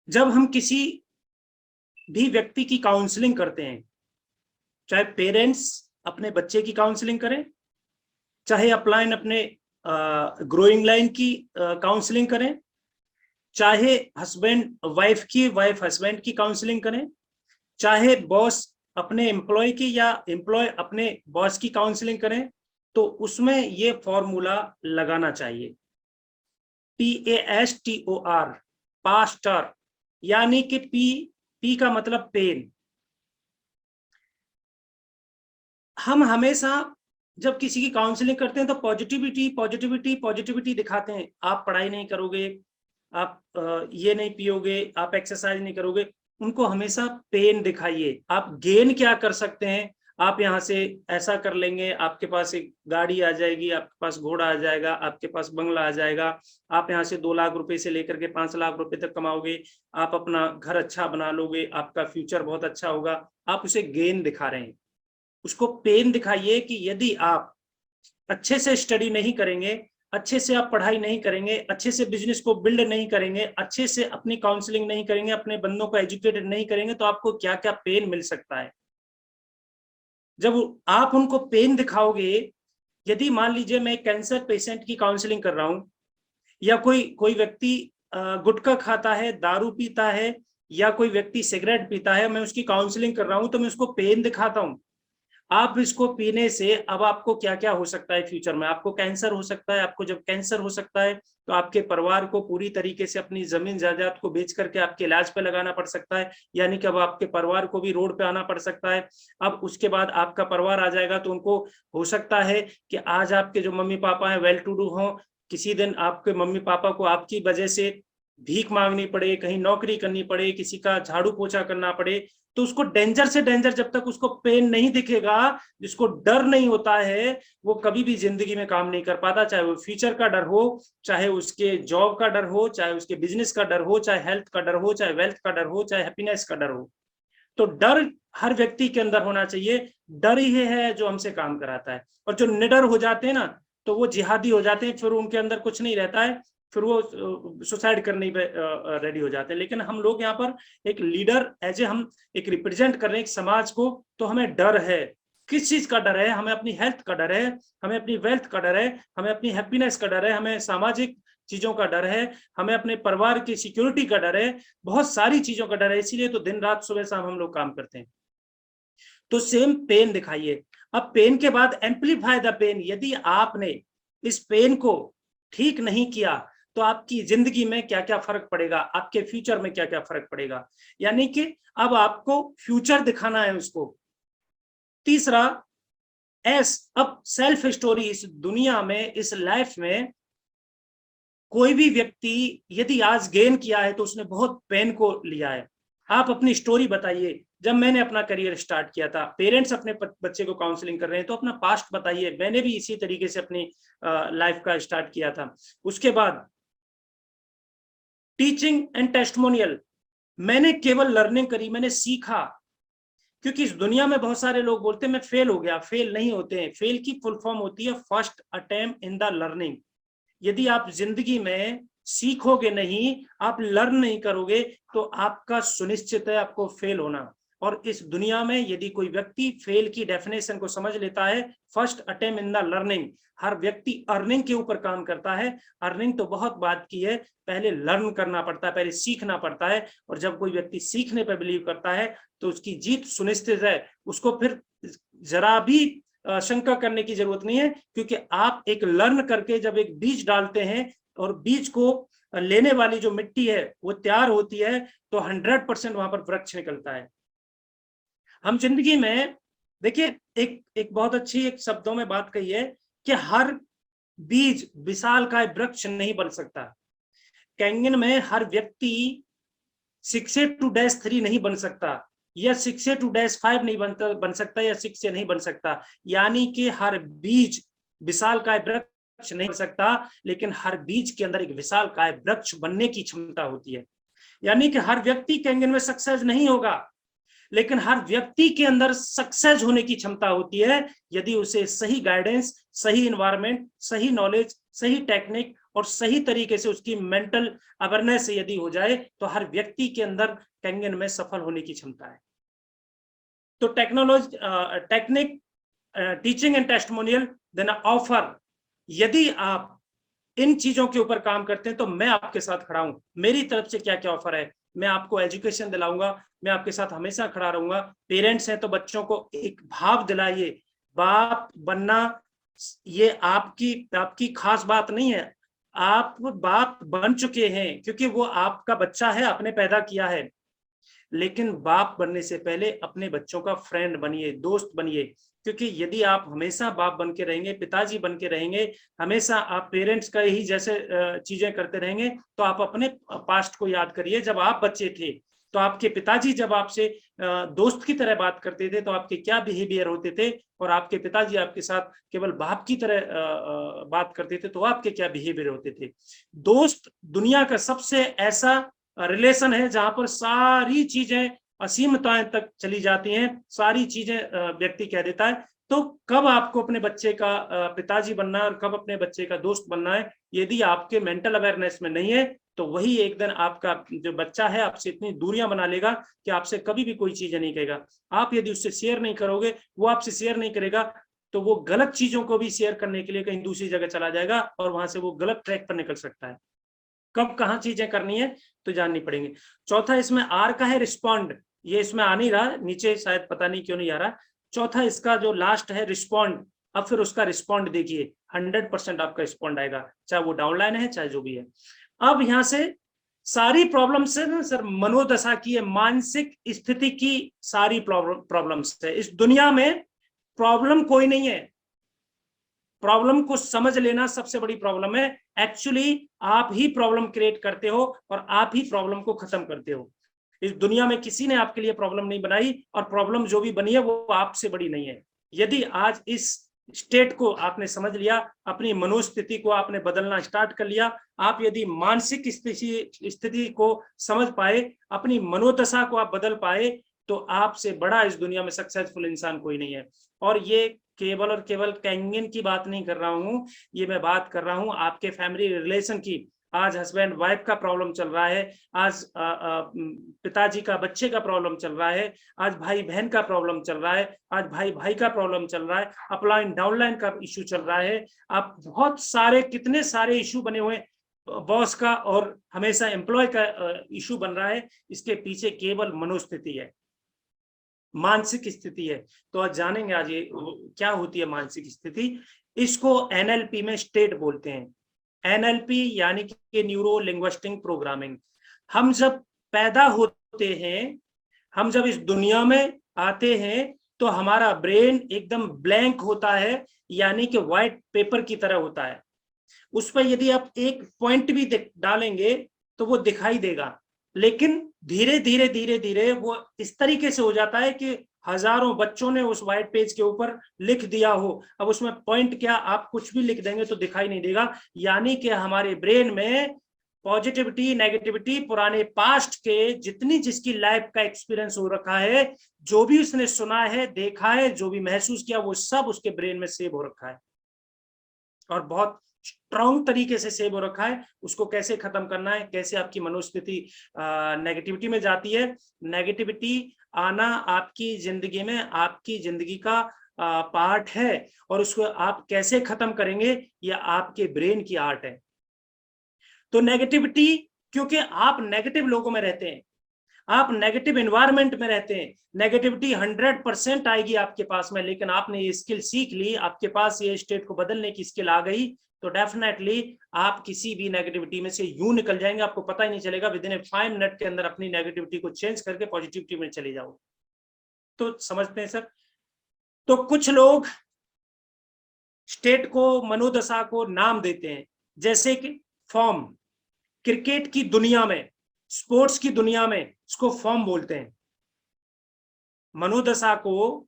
जब हम किसी भी व्यक्ति की काउंसलिंग करते हैं, चाहे पेरेंट्स अपने बच्चे की काउंसलिंग करें, चाहे अपलाइन अपने ग्रोइंग लाइन की काउंसलिंग करें, चाहे हस्बैंड वाइफ की, वाइफ हस्बैंड की काउंसलिंग करें, चाहे बॉस अपने एम्प्लॉय की या एम्प्लॉय अपने बॉस की काउंसलिंग करें, तो उसमें ये फॉर्मूला लगाना चाहिए, PASTOR, पास्टर। यानी कि पी का मतलब पेन। हम हमेशा जब किसी की काउंसलिंग करते हैं तो पॉजिटिविटी पॉजिटिविटी पॉजिटिविटी दिखाते हैं। आप पढ़ाई नहीं करोगे, आप ये नहीं पियोगे, आप एक्सरसाइज नहीं करोगे। उनको हमेशा पेन दिखाइए। आप गेन क्या कर सकते हैं, आप यहाँ से ऐसा कर लेंगे, आपके पास एक गाड़ी आ जाएगी, आपके पास घोड़ा आ जाएगा, आपके पास बंगला आ जाएगा, आप यहाँ से 2 लाख रुपए से लेकर के 5 लाख रुपए तक कमाओगे, आप अपना घर अच्छा बना लोगे, आपका फ्यूचर बहुत अच्छा होगा। आप उसे गेन दिखा रहे हैं, उसको पेन दिखाइए कि यदि आप अच्छे से स्टडी नहीं करेंगे, अच्छे से आप पढ़ाई नहीं करेंगे, अच्छे से बिजनेस को बिल्ड नहीं करेंगे, अच्छे से अपनी काउंसलिंग नहीं करेंगे, अपने बंदों को एजुकेटेड नहीं करेंगे, तो आपको क्या क्या पेन मिल सकता है। जब आप उनको पेन दिखाओगे, यदि मान लीजिए मैं कैंसर पेशेंट की काउंसलिंग कर रहा हूं, या कोई कोई व्यक्ति गुटखा खाता है, दारू पीता है, या कोई व्यक्ति सिगरेट पीता है, मैं उसकी काउंसलिंग कर रहा हूं, तो मैं उसको पेन दिखाता हूं। आप इसको पीने से अब आपको क्या क्या हो सकता है फ्यूचर में। आपको कैंसर हो सकता है। आपको जब कैंसर हो सकता है तो आपके परिवार को पूरी तरीके से अपनी जमीन जायदाद को बेच करके आपके इलाज पे लगाना पड़ सकता है, यानी कि अब आपके परिवार को भी रोड पे आना पड़ सकता है। अब उसके बाद आपका परिवार आ जाएगा तो उनको हो सकता है कि आज आपके जो मम्मी पापा हैं वेल टू डू हों, किसी दिन आपके मम्मी पापा को आपकी वजह से भीख मांगनी पड़े, कहीं नौकरी करनी पड़े, किसी का झाड़ू पोछा करना पड़े। तो उसको डेंजर से डेंजर, जब तक उसको पेन नहीं दिखेगा, जिसको डर नहीं होता है, वो कभी भी जिंदगी में काम नहीं कर पाता। चाहे वो फ्यूचर का डर हो, चाहे उसके जॉब का डर हो, चाहे उसके बिजनेस का डर हो, चाहे हेल्थ का डर हो, चाहे वेल्थ का डर हो, चाहे हैप्पीनेस का डर हो। तो डर हर व्यक्ति के अंदर होना चाहिए। डर ही है जो हमसे काम कराता है। और जो निडर हो जाते हैं ना, तो वो जिहादी हो जाते हैं, फिर उनके अंदर कुछ नहीं रहता है, फिर वो सुसाइड करने पे रेडी हो जाते हैं। लेकिन हम लोग यहाँ पर एक लीडर एज ए हम एक रिप्रेजेंट कर रहे हैं एक समाज को, तो हमें डर है। किस चीज का डर है? हमें अपनी हेल्थ का डर है, हमें अपनी वेल्थ का डर है, हमें अपनी हैप्पीनेस का डर है, हमें सामाजिक चीजों का डर है, हमें अपने परिवार की सिक्योरिटी का डर है, बहुत सारी चीजों का डर है। इसीलिए तो दिन रात सुबह शाम हम लोग काम करते हैं। तो सेम पेन दिखाइए। अब पेन के बाद एम्पलीफाई द पेन। यदि आपने इस पेन को ठीक नहीं किया तो आपकी जिंदगी में क्या क्या फर्क पड़ेगा, आपके फ्यूचर में क्या क्या फर्क पड़ेगा। यानी कि अब आपको फ्यूचर दिखाना है उसको। तीसरा अब सेल्फ स्टोरी। इस दुनिया में, इस लाइफ में कोई भी व्यक्ति यदि आज गेन किया है तो उसने बहुत पेन को लिया है। आप अपनी स्टोरी बताइए। जब मैंने अपना करियर स्टार्ट किया था, पेरेंट्स अपने बच्चे को काउंसलिंग कर रहे हैं तो अपना पास्ट बताइए। मैंने भी इसी तरीके से अपनी लाइफ का स्टार्ट किया था। उसके बाद टीचिंग एंड टेस्टिमोनियल। मैंने केवल लर्निंग करी, मैंने सीखा। क्योंकि इस दुनिया में बहुत सारे लोग बोलते हैं मैं फेल हो गया। फेल नहीं होते हैं। फेल की फुल फॉर्म होती है first attempt in the learning. यदि आप जिंदगी में सीखोगे नहीं, आप लर्न नहीं करोगे, तो आपका सुनिश्चित है आपको फेल होना। और इस दुनिया में यदि कोई व्यक्ति फेल की डेफिनेशन को समझ लेता है, first attempt in the learning. हर व्यक्ति अर्निंग के ऊपर काम करता है। अर्निंग तो बहुत बात की है, पहले लर्न करना पड़ता है, पहले सीखना पड़ता है। और जब कोई व्यक्ति सीखने पर बिलीव करता है तो उसकी जीत सुनिश्चित है। उसको फिर जरा भी शंका करने की जरूरत नहीं है, क्योंकि आप एक लर्न करके जब एक बीज डालते हैं और बीज को लेने वाली जो मिट्टी है वो तैयार होती है, तो 100% वहां पर वृक्ष निकलता है। हम जिंदगी में देखिए, एक बहुत अच्छी एक शब्दों में बात कही है कि हर बीज विशालकाय वृक्ष नहीं बन सकता। कैंगन में हर व्यक्ति 6A to-3 नहीं बन सकता, या 6A to-5 नहीं बन सकता, या 6 नहीं बन सकता। यानी कि हर बीज विशालकाय वृक्ष नहीं बन सकता, लेकिन हर बीज के अंदर एक विशालकाय वृक्ष बनने की क्षमता होती है। यानी कि हर व्यक्ति कैंगन में सक्सेस नहीं होगा, लेकिन हर व्यक्ति के अंदर सक्सेस होने की क्षमता होती है, यदि उसे सही गाइडेंस, सही इन्वायरमेंट, सही नॉलेज, सही टेक्निक और सही तरीके से उसकी मेंटल अवेयरनेस यदि हो जाए तो हर व्यक्ति के अंदर कैंगन में सफल होने की क्षमता है। तो technology technique teaching and testimonial then offer, यदि आप इन चीजों के ऊपर काम करते हैं तो मैं आपके साथ खड़ा हूं। मेरी तरफ से क्या क्या ऑफर है, मैं आपको एजुकेशन दिलाऊंगा, मैं आपके साथ हमेशा खड़ा रहूंगा। पेरेंट्स हैं तो बच्चों को एक भाव दिलाइए, बाप बनना ये आपकी खास बात नहीं है। आप बाप बन चुके हैं क्योंकि वो आपका बच्चा है, आपने पैदा किया है। लेकिन बाप बनने से पहले अपने बच्चों का फ्रेंड बनिए, दोस्त बनिए, क्योंकि यदि आप हमेशा बाप बन के रहेंगे, पिताजी बन के रहेंगे, हमेशा आप पेरेंट्स का ही जैसे चीजें करते रहेंगे, तो आप अपने पास्ट को याद करिए। जब आप बच्चे थे तो आपके पिताजी जब आपसे दोस्त की तरह बात करते थे तो आपके क्या बिहेवियर होते थे, और आपके पिताजी आपके साथ केवल बाप की तरह बात करते थे तो आपके क्या बिहेवियर होते थे। दोस्त दुनिया का सबसे ऐसा रिलेशन है जहां पर सारी चीजें असीमताएं तक चली जाती हैं, सारी चीजें व्यक्ति कह देता है। तो कब आपको अपने बच्चे का पिताजी बनना है और कब अपने बच्चे का दोस्त बनना है, यदि आपके मेंटल अवेयरनेस में नहीं है तो वही एक दिन आपका जो बच्चा है आपसे इतनी दूरियां बना लेगा कि आपसे कभी भी कोई चीजें नहीं कहेगा। आप यदि उससे शेयर नहीं करोगे, वो आपसे शेयर नहीं करेगा, तो वो गलत चीजों को भी शेयर करने के लिए कहीं दूसरी जगह चला जाएगा और वहां से वो गलत ट्रैक पर निकल सकता है। कब कहाँ चीजें करनी है तो जाननी पड़ेंगे। चौथा इसमें आर का है रिस्पॉन्ड, ये इसमें आ नहीं रहा नीचे, शायद पता नहीं क्यों नहीं आ रहा। चौथा इसका जो लास्ट है रिस्पॉन्ड, अब फिर उसका रिस्पॉन्ड देखिए, 100% आपका रिस्पॉन्ड आएगा, चाहे वो डाउनलाइन है चाहे जो भी है। अब यहां से सारी प्रॉब्लम्स है ना सर, मनोदशा की है, मानसिक स्थिति की सारी प्रॉब्लम्स है। इस दुनिया में प्रॉब्लम कोई नहीं है, प्रॉब्लम को समझ लेना सबसे बड़ी प्रॉब्लम है। एक्चुअली आप ही प्रॉब्लम क्रिएट करते हो और आप ही प्रॉब्लम को खत्म करते हो। इस दुनिया में किसी ने आपके लिए प्रॉब्लम नहीं बनाई, और प्रॉब्लम जो भी बनी है वो आपसे बड़ी नहीं है। यदि आज इस स्टेट को आपने समझ लिया, अपनी मनोस्थिति को आपने बदलना स्टार्ट कर लिया, आप यदि मानसिक स्थिति को समझ पाए, अपनी मनोदशा को आप बदल पाए, तो आपसे बड़ा इस दुनिया में सक्सेसफुल इंसान कोई नहीं है। और ये केवल और केवल कैंगन की बात नहीं कर रहा हूं, ये मैं बात कर रहा हूं आपके फैमिली रिलेशन की। आज हस्बैंड वाइफ का प्रॉब्लम चल रहा है, आज पिताजी का बच्चे का प्रॉब्लम चल रहा है, आज भाई बहन का प्रॉब्लम चल रहा है, आज भाई भाई का प्रॉब्लम चल रहा है, अपलाइन डाउनलाइन का इशू चल रहा है। आप बहुत सारे कितने सारे इशू बने हुए, बॉस का और हमेशा एम्प्लॉय का इशू बन रहा है। इसके पीछे केवल मनोस्थिति है, मानसिक स्थिति है। तो आज जानेंगे आज ये क्या होती है मानसिक स्थिति। इसको एनएलपी में स्टेट बोलते हैं। एनएलपी यानी कि न्यूरो लिंग्विस्टिक प्रोग्रामिंग। हम जब पैदा होते हैं, हम जब इस दुनिया में आते हैं तो हमारा ब्रेन एकदम ब्लैंक होता है, यानी कि व्हाइट पेपर की तरह होता है। उस पर यदि आप एक पॉइंट भी डालेंगे तो वो दिखाई देगा, लेकिन धीरे धीरे धीरे धीरे वो इस तरीके से हो जाता है कि हजारों बच्चों ने उस व्हाइट पेज के ऊपर लिख दिया हो। अब उसमें पॉइंट क्या, आप कुछ भी लिख देंगे तो दिखाई नहीं देगा। यानी कि हमारे ब्रेन में पॉजिटिविटी नेगेटिविटी पुराने पास्ट के जितनी जिसकी लाइफ का एक्सपीरियंस हो रखा है, जो भी उसने सुना है, देखा है, जो भी महसूस किया, वो सब उसके ब्रेन में सेव हो रखा है और बहुत स्ट्रॉन्ग तरीके से सेव हो रखा है। उसको कैसे खत्म करना है, कैसे आपकी मनोस्थिति नेगेटिविटी में जाती है। नेगेटिविटी आना आपकी जिंदगी में आपकी जिंदगी का पार्ट है, और उसको आप कैसे खत्म करेंगे यह आपके ब्रेन की आर्ट है। तो नेगेटिविटी, क्योंकि आप नेगेटिव लोगों में रहते हैं, आप नेगेटिव एनवायरनमेंट में रहते हैं, नेगेटिविटी 100% आएगी आपके पास में। लेकिन आपने ये स्किल सीख ली, आपके पास ये स्टेट को बदलने की स्किल आ गई, तो डेफिनेटली आप किसी भी नेगेटिविटी में से यूं निकल जाएंगे, आपको पता ही नहीं चलेगा। विद इन 5 मिनट के अंदर अपनी नेगेटिविटी को चेंज करके पॉजिटिविटी में चले जाओ। तो समझते हैं सर। तो कुछ लोग स्टेट को, मनोदशा को नाम देते हैं, जैसे कि फॉर्म। क्रिकेट की दुनिया में, स्पोर्ट्स की दुनिया में इसको फॉर्म बोलते हैं। मनोदशा को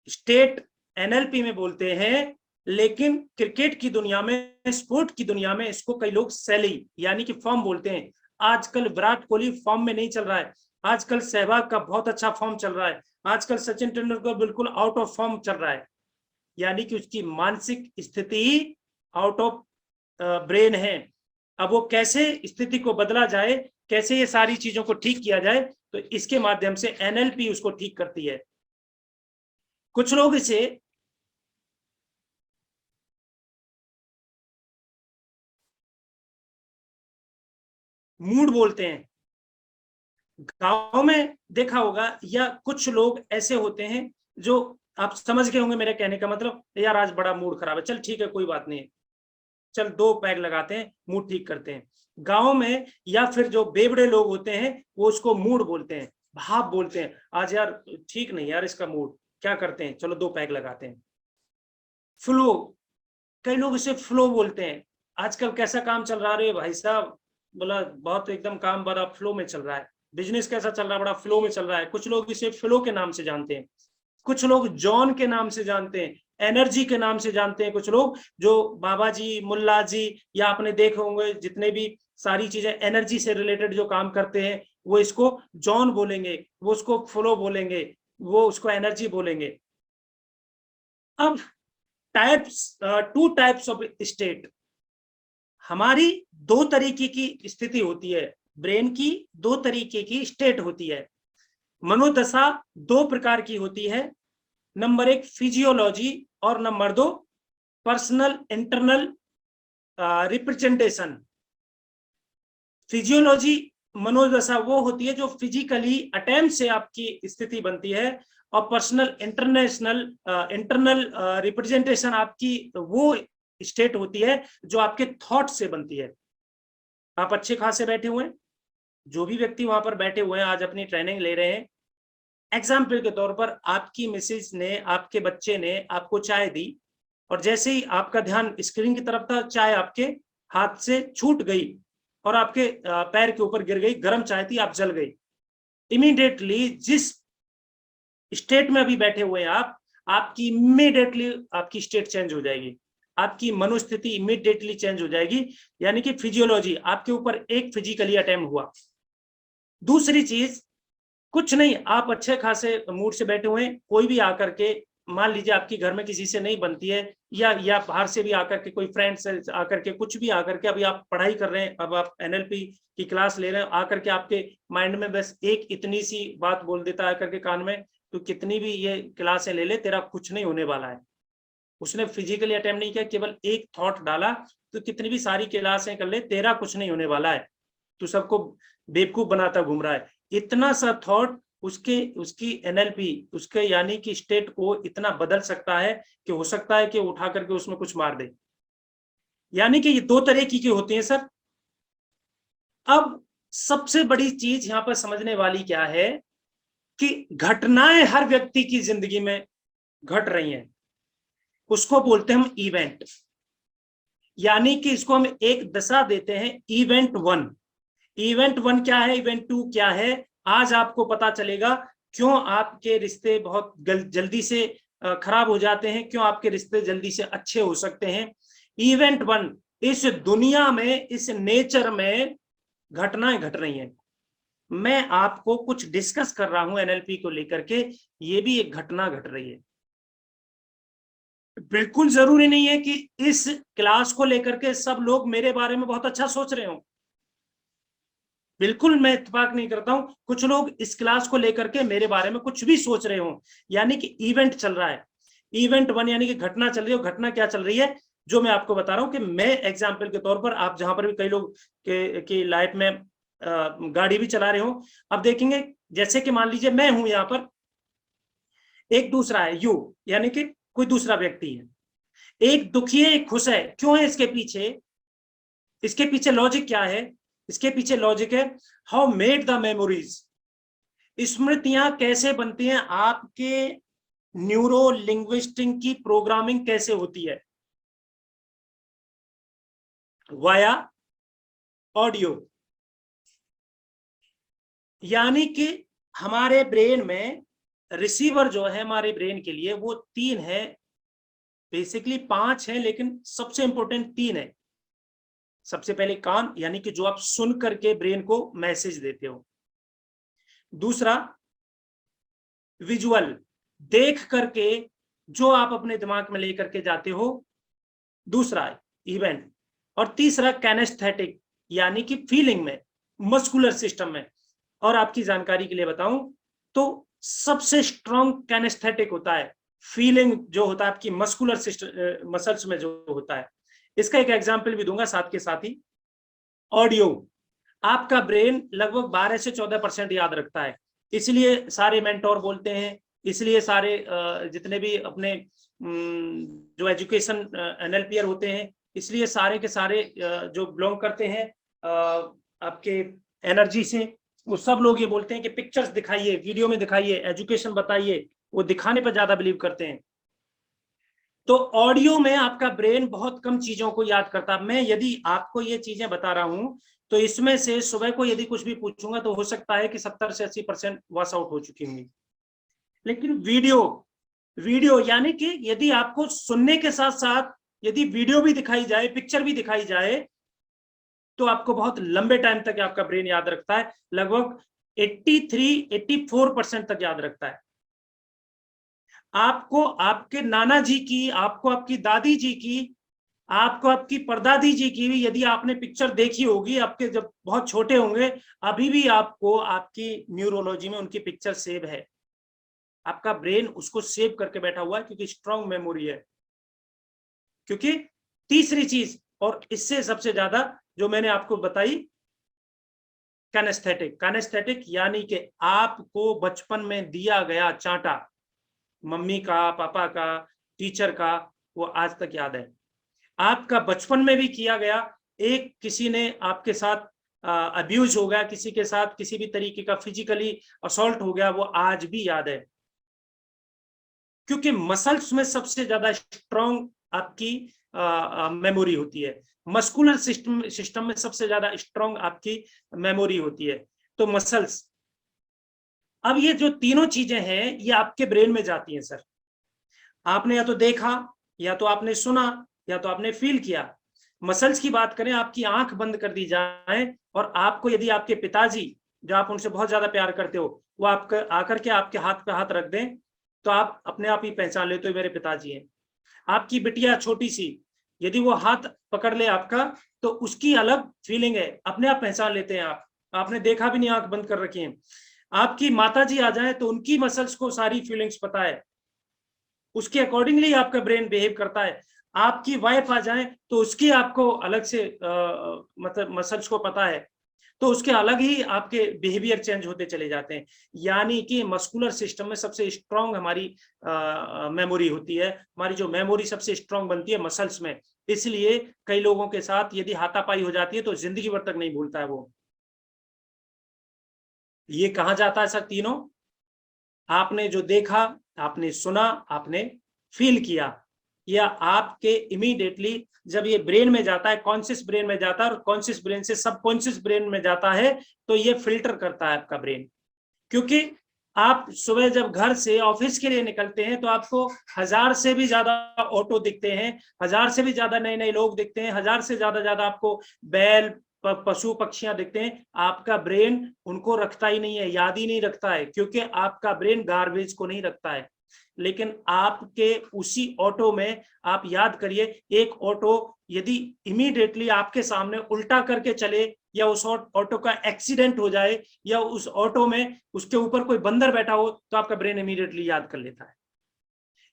स्टेट एनएलपी में बोलते हैं, लेकिन क्रिकेट की दुनिया में, स्पोर्ट की दुनिया में इसको कई लोग शैली यानी कि फॉर्म बोलते हैं। आजकल विराट कोहली फॉर्म में नहीं चल रहा है, आजकल सहवाग का बहुत अच्छा फॉर्म चल रहा है, आजकल सचिन तेंदुलकर बिल्कुल आउट ऑफ फॉर्म चल रहा है, यानी कि उसकी मानसिक स्थिति आउट ऑफ ब्रेन है, अब वो कैसे स्थिति को बदला जाए, कैसे ये सारी चीजों को ठीक किया जाए, तो इसके माध्यम से एनएलपी उसको ठीक करती है। कुछ लोग इसे मूड बोलते हैं, गांव में देखा होगा, या कुछ लोग ऐसे होते हैं जो, आप समझ गए होंगे मेरे कहने का मतलब, यार आज बड़ा मूड खराब है, चल ठीक है कोई बात नहीं है, चल 2 पैग लगाते हैं, मूड ठीक करते हैं। गांव में या फिर जो बेवड़े लोग होते हैं वो उसको मूड बोलते हैं, भाव बोलते हैं, आज यार ठीक नहीं यार इसका मूड, क्या करते हैं, चलो 2 पैग लगाते हैं। फ्लो, कई लोग इसे फ्लो बोलते हैं, आजकल कैसा काम चल रहा है भाई साहब, बोला बहुत एकदम काम बड़ा फ्लो में चल रहा है, बिजनेस कैसा चल रहा है, बड़ा फ्लो में चल रहा है। कुछ लोग इसे फ्लो के नाम से जानते हैं, कुछ लोग जॉन के नाम से जानते हैं, एनर्जी के नाम से जानते हैं। कुछ लोग जो बाबा जी, मुल्ला जी, या आपने देखे होंगे जितने भी सारी चीजें एनर्जी से रिलेटेड जो काम करते हैं, वो इसको जॉन बोलेंगे, वो उसको फ्लो बोलेंगे, वो उसको एनर्जी बोलेंगे। अब टाइप्स, 2 टाइप्स ऑफ स्टेट, हमारी 2 तरीके की स्थिति होती है, ब्रेन की 2 तरीके की स्टेट होती है। मनोदशा 2 प्रकार की होती है, नंबर 1 फिजियोलॉजी और number 2 personal internal representation. Physiology मनोदशा वो होती है जो फिजिकली अटेम्प्ट से आपकी स्थिति बनती है, और पर्सनल इंटरनल रिप्रेजेंटेशन आपकी वो स्टेट होती है जो आपके थॉट से बनती है। आप अच्छे खासे बैठे हुए हैं, जो भी व्यक्ति वहां पर बैठे हुए हैं आज अपनी ट्रेनिंग ले रहे हैं, एग्जाम्पल के तौर पर आपकी मिसेज ने, आपके बच्चे ने आपको चाय दी, और जैसे ही आपका ध्यान स्क्रीन की तरफ था, चाय आपके हाथ से छूट गई और आपके पैर के ऊपर गिर गई, गर्म चाय थी, आप जल गई। इमीडिएटली जिस स्टेट में अभी बैठे हुए हैं आप, आपकी इमीडिएटली आपकी स्टेट चेंज हो जाएगी, आपकी मनोस्थिति इमीडिएटली चेंज हो जाएगी, यानी कि फिजियोलॉजी आपके ऊपर एक फिजिकली अटेम्प्ट हुआ। दूसरी चीज कुछ नहीं, आप अच्छे खासे मूड से बैठे हुए हैं, कोई भी आकर के, मान लीजिए आपकी घर में किसी से नहीं बनती है, या बाहर से भी आकर के कोई फ्रेंड से आकर के, कुछ भी आकर के, अभी आप पढ़ाई कर रहे हैं, अब आप एनएलपी की क्लास ले रहे हैं, आकर के आपके माइंड में बस एक इतनी सी बात बोल देता है करके कान में, तो कितनी भी ये क्लासें ले ले, तेरा कुछ नहीं होने वाला है। उसने फिजिकली अटेम्प्ट नहीं किया, केवल एक थॉट डाला, तो कितनी भी सारी क्लासें कर ले, तेरा कुछ नहीं होने वाला है, तू सबको बेवकूफ बनाता घूम रहा है। इतना सा थॉट उसकी एनएलपी, उसके यानी कि स्टेट को इतना बदल सकता है कि हो सकता है कि उठा करके उसमें कुछ मार दे। यानी कि ये 2 तरह की होती है सर। अब सबसे बड़ी चीज यहां पर समझने वाली क्या है कि घटनाएं हर व्यक्ति की जिंदगी में घट रही हैं, उसको बोलते हैं हम इवेंट। यानी कि इसको हम एक दशा देते हैं, इवेंट 1। इवेंट 1 क्या है, इवेंट 2 क्या है, आज आपको पता चलेगा क्यों आपके रिश्ते बहुत जल्दी से खराब हो जाते हैं, क्यों आपके रिश्ते जल्दी से अच्छे हो सकते हैं। इवेंट 1, इस दुनिया में, इस नेचर में घटनाएं घट रही हैं। मैं आपको कुछ डिस्कस कर रहा हूं एनएलपी को लेकर के, ये भी एक घटना घट रही है। बिल्कुल जरूरी नहीं है कि इस क्लास को लेकर के सब लोग मेरे बारे में बहुत अच्छा सोच रहे हो, बिल्कुल मैं इत्तेफाक नहीं करता हूं, कुछ लोग इस क्लास को लेकर के मेरे बारे में कुछ भी सोच रहे हो, यानी कि इवेंट चल रहा है। इवेंट 1 यानी कि घटना चल रही है। घटना क्या चल रही है, जो मैं आपको बता रहा हूं कि मैं एग्जाम्पल के तौर पर, आप जहां पर भी कई लोग की लाइफ में गाड़ी भी चला रहे हो, अब देखेंगे जैसे कि मान लीजिए मैं हूं यहाँ पर, एक दूसरा है यू, यानी कि कोई दूसरा व्यक्ति है, एक दुखी है एक खुश है, क्यों है इसके पीछे, इसके पीछे लॉजिक क्या है, इसके पीछे लॉजिक है हाउ मेड द मेमोरीज, स्मृतियां कैसे बनती हैं, आपके न्यूरो लिंग्विस्टिक की प्रोग्रामिंग कैसे होती है, वाया ऑडियो। यानी कि हमारे ब्रेन में रिसीवर जो है हमारे ब्रेन के लिए, वो 3 है, बेसिकली 5 है, लेकिन सबसे इंपॉर्टेंट 3 है। सबसे पहले कान, यानी कि जो आप सुन करके ब्रेन को मैसेज देते हो। दूसरा विजुअल, देख करके जो आप अपने दिमाग में लेकर के जाते हो। दूसरा इवेंट, और तीसरा कैनेस्थेटिक, यानी कि फीलिंग में, मस्कुलर सिस्टम में। और आपकी जानकारी के लिए बताऊं तो सबसे स्ट्रॉन्ग कैनेस्थेटिक होता है, फीलिंग जो होता है आपकी मस्कुलर सिस्टम मसल्स में जो होता है। इसका एक एग्जांपल भी दूंगा साथ के साथ ही। ऑडियो, आपका ब्रेन लगभग 12 से 14% याद रखता है, इसलिए सारे मेंटोर बोलते हैं, इसलिए सारे जितने भी अपने जो एजुकेशन एनएलपीआर होते हैं, इसलिए सारे के सारे जो बिलोंग करते हैं आपके एनर्जी से, वो सब लोग ये बोलते हैं कि पिक्चर्स दिखाइए, वीडियो में दिखाइए, एजुकेशन बताइए, वो दिखाने पर ज्यादा बिलीव करते हैं। तो ऑडियो में आपका ब्रेन बहुत कम चीजों को याद करता। मैं यदि आपको ये चीजें बता रहा हूं तो इसमें से सुबह को यदि कुछ भी पूछूंगा तो हो सकता है कि 70 से 80% वॉश आउट हो चुकी होंगी। लेकिन वीडियो यानी कि यदि आपको सुनने के साथ साथ यदि वीडियो भी दिखाई जाए, पिक्चर भी दिखाई जाए, तो आपको बहुत लंबे टाइम तक आपका ब्रेन याद रखता है, लगभग 83-84% तक याद रखता है। आपको आपके नाना जी की, आपको आपकी दादी जी की, आपको आपकी परदादी जी की भी यदि आपने पिक्चर देखी होगी, आपके जब बहुत छोटे होंगे, अभी भी आपको आपकी न्यूरोलॉजी में उनकी पिक्चर सेव है। आपका ब्रेन उसको सेव करके बैठा हुआ है क्योंकि स्ट्रॉन्ग मेमोरी है। क्योंकि तीसरी चीज, और इससे सबसे ज्यादा जो मैंने आपको बताई, कैनेस्थेटिक यानी कि आपको बचपन में दिया गया चांटा, मम्मी का, पापा का, टीचर का, वो आज तक याद है। आपका बचपन में भी किया गया, एक किसी ने आपके साथ अब्यूज हो गया, किसी के साथ किसी भी तरीके का फिजिकली असॉल्ट हो गया, वो आज भी याद है। क्योंकि मसल्स में सबसे ज्यादा स्ट्रॉन्ग आपकी मेमोरी होती है, मस्कुलर सिस्टम में सबसे ज्यादा स्ट्रॉन्ग आपकी मेमोरी होती है। तो मसल्स, अब ये जो तीनों चीजें हैं ये आपके ब्रेन में जाती हैं सर। आपने या तो देखा, या तो आपने सुना, या तो आपने फील किया। मसल्स की बात करें, आपकी आंख बंद कर दी जाए और आपको यदि आपके पिताजी, जो आप उनसे बहुत ज्यादा प्यार करते हो, वो आपका आकर के आपके हाथ पे हाथ रख दें, तो आप अपने आप ही पहचान लेते हो मेरे पिताजी हैं। आपकी बिटिया छोटी सी, यदि वो हाथ पकड़ ले आपका, तो उसकी अलग फीलिंग है, अपने आप पहचान लेते हैं आप, आपने देखा भी नहीं, आंख बंद कर रखी है। आपकी माता जी आ जाए तो उनकी मसल्स को सारी फीलिंग्स पता है, उसके अकॉर्डिंगली आपका ब्रेन बिहेव करता है। आपकी वाइफ आ जाए तो उसकी आपको अलग से मतलब मसल्स को पता है, तो उसके अलग ही आपके बिहेवियर चेंज होते चले जाते हैं। यानी कि मस्कुलर सिस्टम में सबसे स्ट्रॉन्ग हमारी मेमोरी होती है। हमारी जो मेमोरी सबसे स्ट्रॉन्ग बनती है मसल्स में, इसलिए कई लोगों के साथ यदि हाथापाई हो जाती है तो जिंदगी भर तक नहीं भूलता है वो। ये कहा जाता है सर तीनों, आपने जो देखा, आपने सुना, आपने फील किया, या आपके इमीडिएटली जब ये ब्रेन में जाता है, कॉन्शियस ब्रेन में जाता है, और कॉन्शियस ब्रेन से सबकॉन्शियस ब्रेन में जाता है, तो ये फिल्टर करता है आपका ब्रेन। क्योंकि आप सुबह जब घर से ऑफिस के लिए निकलते हैं तो आपको 1000 से भी ज्यादा ऑटो दिखते हैं, 1000 से भी ज्यादा नए नए लोग दिखते हैं, 1000 से ज्यादा आपको बैल, पशु पक्षियां दिखते हैं। आपका ब्रेन उनको रखता ही नहीं है, याद ही नहीं रखता है, क्योंकि आपका ब्रेन गार्बेज को नहीं रखता है। लेकिन आपके उसी ऑटो में आप याद करिए, एक ऑटो यदि इमीडिएटली आपके सामने उल्टा करके चले, या उस ऑटो का एक्सीडेंट हो जाए, या उस ऑटो में उसके ऊपर कोई बंदर बैठा हो, तो आपका ब्रेन इमीडिएटली याद कर लेता है।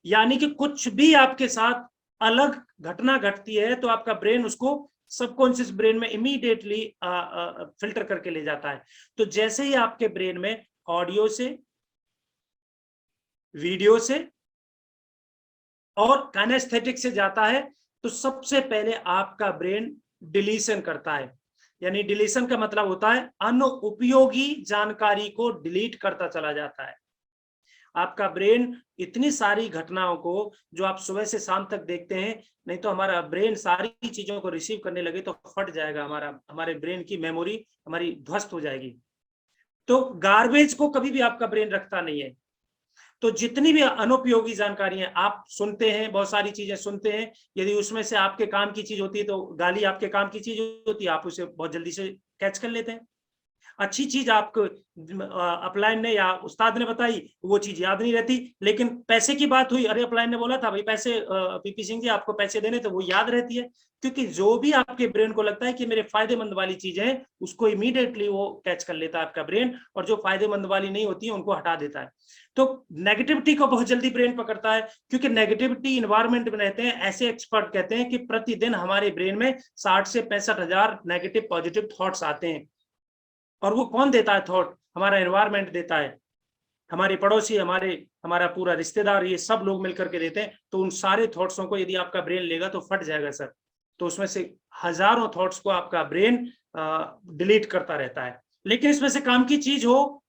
यानी कि कुछ भी आपके साथ अलग घटना घटती है तो आपका ब्रेन उसको सबकॉन्शियस ब्रेन में इमीडिएटली फिल्टर करके ले जाता है। तो जैसे ही आपके ब्रेन में ऑडियो से, वीडियो से और काइनेस्थेटिक से जाता है, तो सबसे पहले आपका ब्रेन डिलीशन करता है। यानी डिलीशन का मतलब होता है अनुपयोगी जानकारी को डिलीट करता चला जाता है। आपका ब्रेन इतनी सारी घटनाओं को जो आप सुबह से शाम तक देखते हैं, नहीं तो हमारा ब्रेन सारी चीजों को रिसीव करने लगे तो फट जाएगा, हमारे ब्रेन की मेमोरी हमारी ध्वस्त हो जाएगी। तो गार्बेज को कभी भी आपका ब्रेन रखता नहीं है। तो जितनी भी अनुपयोगी जानकारियां आप सुनते हैं, बहुत सारी चीजें सुनते हैं, यदि उसमें से आपके काम की चीज होती है तो गाली आपके काम की चीज होती है, आप उसे बहुत जल्दी से कैच कर लेते हैं। अच्छी चीज आपको अपलाइन ने या उस्ताद ने बताई, वो चीज याद नहीं रहती, लेकिन पैसे की बात हुई, अरे अपलाइन ने बोला था भाई पैसे, पीपी सिंह जी आपको पैसे देने, तो वो याद रहती है। क्योंकि जो भी आपके ब्रेन को लगता है कि मेरे फायदेमंद वाली चीजें हैं, उसको इमीडिएटली वो कैच कर लेता है आपका ब्रेन, और जो फायदेमंद वाली नहीं होती है उनको हटा देता है। तो नेगेटिविटी को बहुत जल्दी ब्रेन पकड़ता है, क्योंकि नेगेटिविटी इन्वायरमेंट में रहते हैं। ऐसे एक्सपर्ट कहते हैं कि प्रतिदिन हमारे ब्रेन में 60 से 65,000 नेगेटिव पॉजिटिव थॉट्स आते हैं। और वो कौन देता है थॉट? हमारा एनवायरनमेंट देता है, हमारे पड़ोसी, हमारा पूरा रिश्तेदार, ये सब लोग मिलकर के देते हैं। तो उन सारे थॉट्सों को यदि आपका ब्रेन लेगा तो फट जाएगा सर। तो उसमें से हजारों थॉट्स को आपका ब्रेन डिलीट करता रहता है। लेकिन इसमें से काम की चीज हो,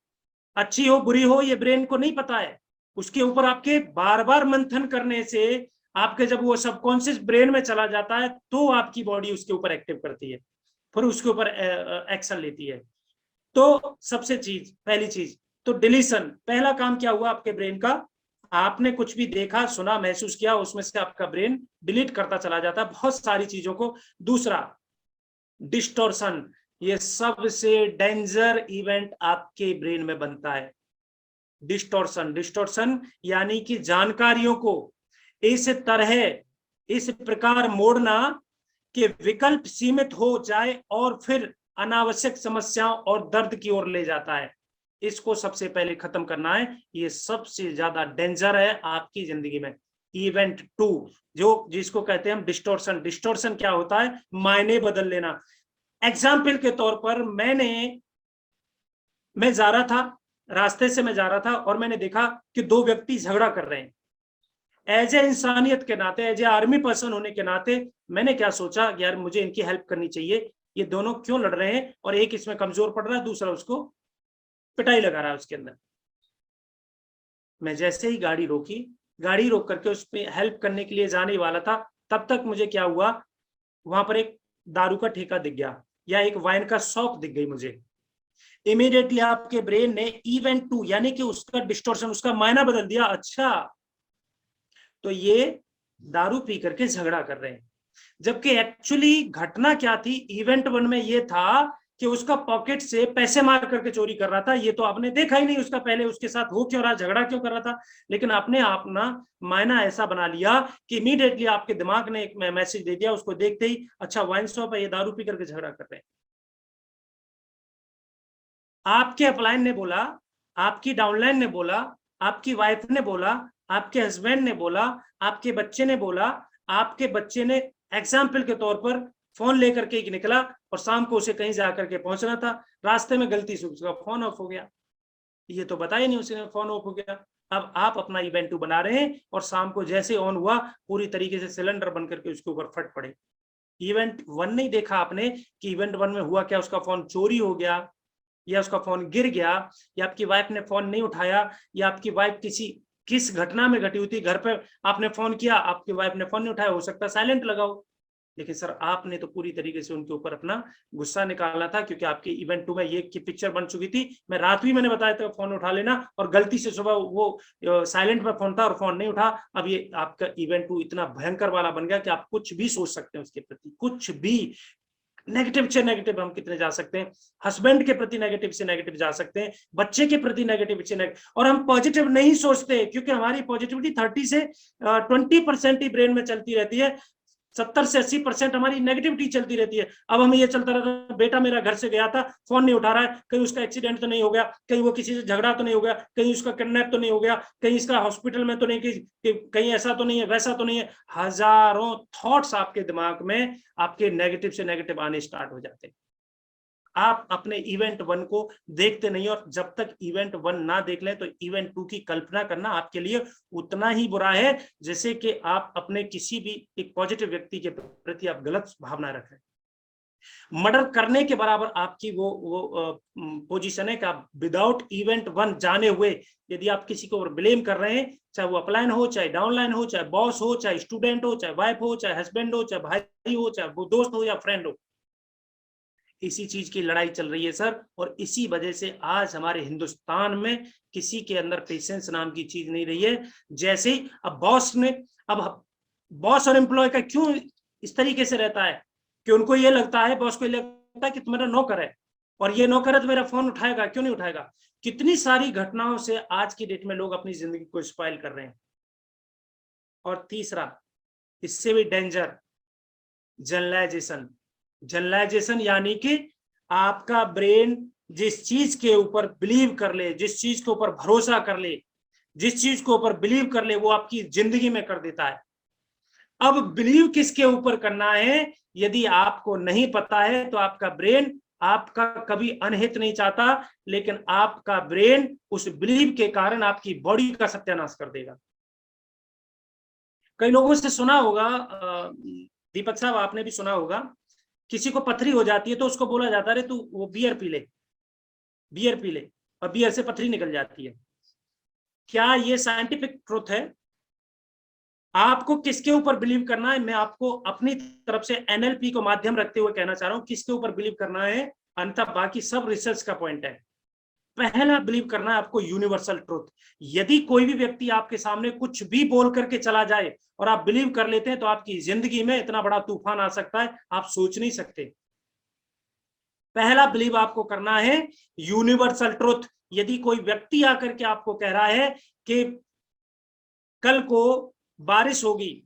अच्छी हो बुरी हो, ये ब्रेन को नहीं पता है। उसके ऊपर आपके बार बार मंथन करने से आपके जब वो सबकॉन्शियस ब्रेन में चला जाता है तो आपकी बॉडी उसके ऊपर एक्टिव करती है, फिर उसके ऊपर एक्शन लेती है। तो सबसे पहली चीज तो डिलीशन। पहला काम क्या हुआ आपके ब्रेन का? आपने कुछ भी देखा, सुना, महसूस किया, उसमें से आपका ब्रेन डिलीट करता चला जाता है बहुत सारी चीजों को। दूसरा डिस्टॉर्शन। ये सबसे डेंजर इवेंट आपके ब्रेन में बनता है। डिस्टॉर्शन यानी कि जानकारियों को इस तरह, इस प्रकार मोड़ना कि विकल्प सीमित हो जाए और फिर अनावश्यक समस्याओं और दर्द की ओर ले जाता है। इसको सबसे पहले खत्म करना है। ये सबसे ज्यादा डेंजर है आपकी जिंदगी में। इवेंट 2 जिसको कहते हैं हम डिस्टॉर्शन। डिस्टॉर्शन क्या होता है? मायने बदल लेना। एग्जाम्पल के तौर पर मैं जा रहा था, रास्ते से मैं जा रहा था और मैंने देखा कि दो व्यक्ति झगड़ा कर रहे हैं। एज ए इंसानियत के नाते, एज ए आर्मी पर्सन होने के नाते मैंने क्या सोचा, यार मुझे इनकी हेल्प करनी चाहिए। ये दोनों क्यों लड़ रहे हैं? और एक इसमें कमजोर पड़ रहा है, दूसरा उसको पिटाई लगा रहा है उसके अंदर। मैं जैसे ही गाड़ी रोक करके उस पर हेल्प करने के लिए जाने वाला था, तब तक मुझे क्या हुआ, वहां पर एक दारू का ठेका दिख गया या एक वाइन का शॉप दिख गई मुझे। इमीडिएटली आपके ब्रेन ने इवेंट 2 यानी कि उसका डिस्टॉर्शन, उसका मायना बदल दिया। अच्छा, तो ये दारू पी करके झगड़ा कर रहे हैं, जबकि एक्चुअली घटना क्या थी? इवेंट 1 में ये था कि उसका पॉकेट से पैसे मार करके चोरी कर रहा था। ये तो आपने देखा ही नहीं उसका पहले उसके साथ हो क्यों रहा, झगड़ा क्यों कर रहा था। लेकिन आपने अपना मायना ऐसा बना लिया कि इमीडिएटली आपके दिमाग ने एक मैसेज दे दिया उसको देखते ही, अच्छा वाइन शॉप है, ये दारू पी करके झगड़ा कर रहे हैं। आपके अपलाइन ने बोला, आपकी डाउनलाइन ने बोला, आपकी वाइफ ने बोला, आपके हस्बैंड ने बोला, आपके बच्चे ने बोला, आपके बच्चे ने एग्जाम्पल के तौर पर फोन लेकर के निकला और शाम को उसे कहीं जाकर के पहुंचना था, रास्ते में गलती से उसका फोन ऑफ हो गया। ये तो बताया नहीं उसने, फोन ऑफ हो गया। अब आप अपना इवेंट 2 बना रहे हैं और शाम को जैसे ऑन हुआ पूरी तरीके से सिलेंडर बन करके उसके ऊपर फट पड़े। इवेंट 1 नहीं देखा आपने कि इवेंट 1 में हुआ क्या? उसका फोन चोरी हो गया, या उसका फोन गिर गया, या आपकी वाइफ ने फोन नहीं उठाया, या आपकी वाइफ किस घटना में घटी हुई थी, घर पे आपने फोन किया, आपकी वाइफ ने फोन नहीं उठाया, हो सकता है साइलेंट लगाओ। लेकिन सर आपने तो पूरी तरीके से उनके ऊपर अपना गुस्सा निकालना था, क्योंकि आपके इवेंट 2 में ये की पिक्चर बन चुकी थी। मैं रात भी मैंने बताया था फोन उठा लेना, और गलती से सुबह वो साइलेंट में फोन था और फोन नहीं उठा। अब ये आपका इवेंट 2 इतना भयंकर वाला बन गया कि आप कुछ भी सोच सकते हैं उसके प्रति, कुछ भी। नेगेटिव से नेगेटिव हम कितने जा सकते हैं? हस्बैंड के प्रति नेगेटिव से नेगेटिव जा सकते हैं, बच्चे के प्रति नेगेटिव से नेगेटिव। और हम पॉजिटिव नहीं सोचते, क्योंकि हमारी पॉजिटिविटी 30 से 20% ही ब्रेन में चलती रहती है, 70 से 80% हमारी नेगेटिविटी चलती रहती है। अब हमें ये चलता रहता है, बेटा मेरा घर से गया था, फोन नहीं उठा रहा है, कहीं उसका एक्सीडेंट तो नहीं हो गया, कहीं वो किसी से झगड़ा तो नहीं हो गया, कहीं उसका किडनैप तो नहीं हो गया, कहीं इसका हॉस्पिटल में तो नहीं, कहीं ऐसा तो नहीं है, वैसा तो नहीं है। हजारों थॉट्स आपके दिमाग में आपके नेगेटिव से नेगेटिव आने स्टार्ट हो जाते हैं। आप अपने इवेंट 1 को देखते नहीं, और जब तक इवेंट 1 ना देख लें तो इवेंट 2 की कल्पना करना आपके लिए उतना ही बुरा है जैसे कि आप अपने किसी भी एक पॉजिटिव व्यक्ति के प्रति आप गलत भावना रखें। मर्डर करने के बराबर आपकी वो पोजीशन है कि आप विदाउट इवेंट 1 जाने हुए यदि आप किसी को ब्लेम कर रहे हैं, चाहे वो अपलाइन हो, चाहे डाउनलाइन हो, चाहे बॉस हो, चाहे स्टूडेंट हो, चाहे वाइफ हो, चाहे हस्बैंड हो, चाहे भाई हो, चाहे वो दोस्त हो या फ्रेंड हो, इसी चीज की लड़ाई चल रही है सर। और इसी वजह से आज हमारे हिंदुस्तान में किसी के अंदर पेशेंस नाम की चीज नहीं रही है। जैसे ही अब बॉस और एम्प्लॉय का क्यों इस तरीके से रहता है कि उनको ये लगता है, बॉस को ये लगता है कि तुम्हारा नौकर है, और ये नौकर है तो मेरा फोन उठाएगा, क्यों नहीं उठाएगा? कितनी सारी घटनाओं से आज की डेट में लोग अपनी जिंदगी को स्पॉइल कर रहे हैं। और तीसरा, इससे भी डेंजर, जनरलाइजेशन। जनरलाइजेशन यानी कि आपका ब्रेन जिस चीज के ऊपर बिलीव कर ले, जिस चीज के ऊपर भरोसा कर ले, जिस चीज के ऊपर बिलीव कर ले, वो आपकी जिंदगी में कर देता है। अब बिलीव किसके ऊपर करना है, यदि आपको नहीं पता है तो आपका ब्रेन आपका कभी अनहित नहीं चाहता, लेकिन आपका ब्रेन उस बिलीव के कारण आपकी बॉडी का सत्यानाश कर देगा। कई लोगों से सुना होगा, दीपक साहब आपने भी सुना होगा, किसी को पथरी हो जाती है तो उसको बोला जाता है तू वो बियर पी ले, बियर पी ले, और बियर से पथरी निकल जाती है। क्या ये साइंटिफिक ट्रुथ है? आपको किसके ऊपर बिलीव करना है, मैं आपको अपनी तरफ से एनएलपी को माध्यम रखते हुए कहना चाह रहा हूं, किसके ऊपर बिलीव करना है, अंततः बाकी सब रिसर्च का पॉइंट है। पहला बिलीव करना है आपको यूनिवर्सल ट्रुथ। यदि कोई भी व्यक्ति आपके सामने कुछ भी बोल करके चला जाए और आप बिलीव कर लेते हैं, तो आपकी जिंदगी में इतना बड़ा तूफान आ सकता है, आप सोच नहीं सकते। पहला बिलीव आपको करना है यूनिवर्सल ट्रुथ। यदि कोई व्यक्ति आकर के आपको कह रहा है कि कल को बारिश होगी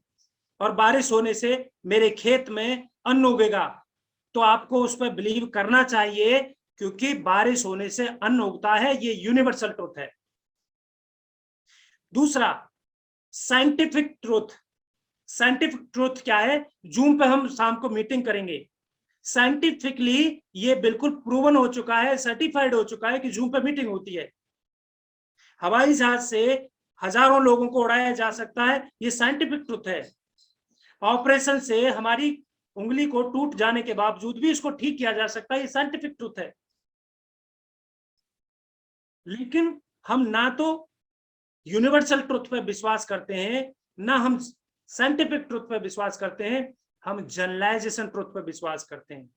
और बारिश होने से मेरे खेत में अन्न उगेगा, तो आपको उस पर बिलीव करना चाहिए, क्योंकि बारिश होने से अन्न उगता है, ये यूनिवर्सल ट्रुथ है। दूसरा, साइंटिफिक ट्रुथ। साइंटिफिक ट्रुथ क्या है? जूम पे हम शाम को मीटिंग करेंगे, साइंटिफिकली ये बिल्कुल प्रूवन हो चुका है, सर्टिफाइड हो चुका है कि जूम पे मीटिंग होती है। हवाई जहाज से हजारों लोगों को उड़ाया जा सकता है, ये साइंटिफिक ट्रुथ है। ऑपरेशन से हमारी उंगली को टूट जाने के बावजूद भी इसको ठीक किया जा सकता है, ये साइंटिफिक ट्रुथ है। लेकिन हम ना तो यूनिवर्सल ट्रुथ पर विश्वास करते हैं, ना हम साइंटिफिक ट्रुथ पर विश्वास करते हैं, हम जनरलाइजेशन ट्रुथ पर विश्वास करते हैं।